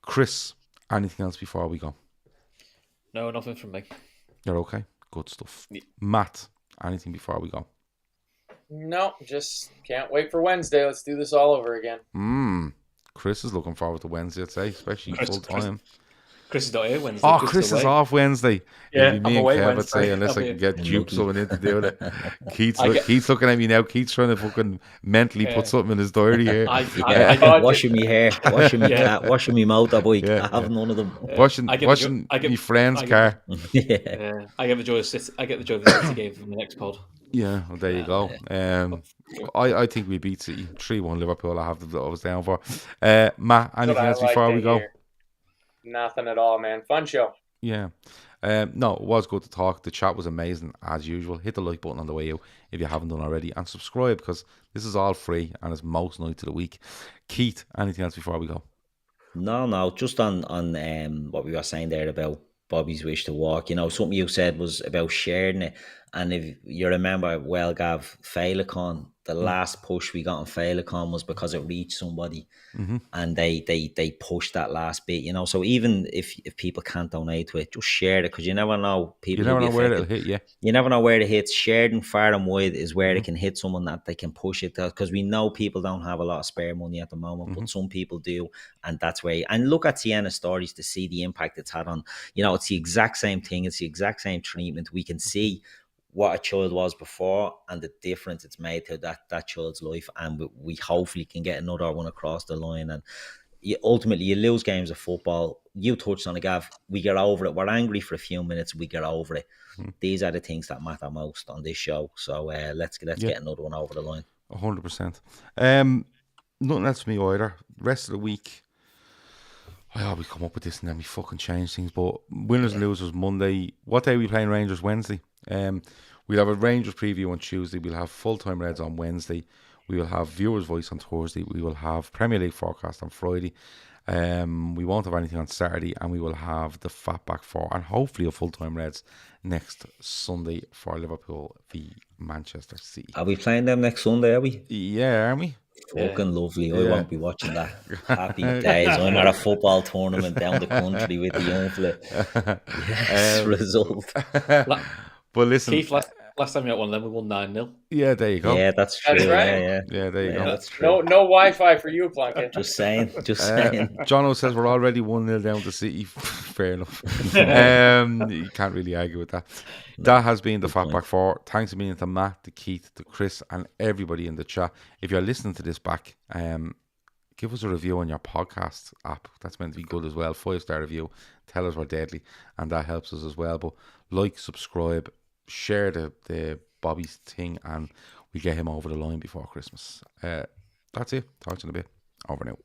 Speaker 1: Chris, anything else before we go?
Speaker 4: No, nothing from me.
Speaker 1: You're okay? Good stuff.
Speaker 4: Yeah.
Speaker 1: Matt, anything before we go?
Speaker 3: No, just can't wait for Wednesday. Let's do this all over again.
Speaker 1: Chris is looking forward to Wednesday, I'd say, especially full time.
Speaker 4: Chris is not here Wednesday.
Speaker 1: Oh, Chris is off Wednesday.
Speaker 4: Yeah,
Speaker 1: me and Kev would say, unless I can get Duke someone in to do it. Keith's looking at me now. Keith's trying to fucking mentally put something in his diary here.
Speaker 2: Washing me hair, washing me cat, washing me motorbike. I have none of them.
Speaker 1: Washing my friend's car.
Speaker 4: I get the joy of the City game from the next pod.
Speaker 1: Yeah, well, there you go. I think we beat City 3-1 Liverpool. I was down for. Matt, anything else before we go?
Speaker 3: Nothing at all, man. Fun show.
Speaker 1: Yeah. No, it was good to talk. The chat was amazing as usual. Hit the like button on the way out if you haven't done already, and subscribe because this is all free and it's most nights of the week. Keith, anything else before we go?
Speaker 2: No, just on what we were saying there about Bobby's Wish to Walk. You know, something you said was about sharing it. And if you remember, well, Gav, Failicon, the last push we got on Failicon was because it reached somebody, and they pushed that last bit. You know, so even if people can't donate to it, just share it because you never know. People,
Speaker 1: you never know where it'll hit you.
Speaker 2: You never know where it hits. Shared and far and wide is where it can hit someone that they can push it, because we know people don't have a lot of spare money at the moment, but some people do, and that's where. And look at Sienna's stories to see the impact it's had on. You know, it's the exact same thing. It's the exact same treatment. We can see what a child was before and the difference it's made to that child's life, and we hopefully can get another one across the line. And ultimately you lose games of football. You touched on it, Gav. We get over it. We're angry for a few minutes, we get over it. These are the things that matter most on this show. So let's get another one over the line.
Speaker 1: 100%. Nothing else for me either. Rest of the week, I always come up with this and then we fucking change things. But winners and losers Monday. What day are we playing Rangers? Wednesday. We'll have a Rangers preview on Tuesday. We'll have full-time Reds on Wednesday. We will have Viewers' Voice on Thursday. We will have Premier League forecast on Friday. We won't have anything on Saturday, and we will have the Fatback 4 and hopefully a full-time Reds next Sunday for Liverpool v Manchester City.
Speaker 2: Are we playing them next Sunday, are we?
Speaker 1: Yeah, aren't we?
Speaker 2: Fucking lovely. I won't be watching that. Happy days. I'm at a football tournament down the country with the Unfiltered result.
Speaker 1: But listen,
Speaker 4: Keith, last time you had one of them, we won 9-0.
Speaker 1: Yeah, there you go.
Speaker 2: Yeah, that's true.
Speaker 3: That's right.
Speaker 2: Yeah,
Speaker 1: there you go.
Speaker 2: That's true.
Speaker 3: No Wi-Fi for you, Plunkett.
Speaker 2: Just saying.
Speaker 1: Jono says we're already 1-0 down to City. Fair enough. You can't really argue with that. That has been the Fatback 4. Thanks a million to Matt, to Keith, to Chris, and everybody in the chat. If you're listening to this back, give us a review on your podcast app. That's meant to be good as well. 5-star review. Tell us we're deadly, and that helps us as well. But like, subscribe, share the Bobby's thing, and we get him over the line before Christmas. That's it. Talk to you in a bit. Over now.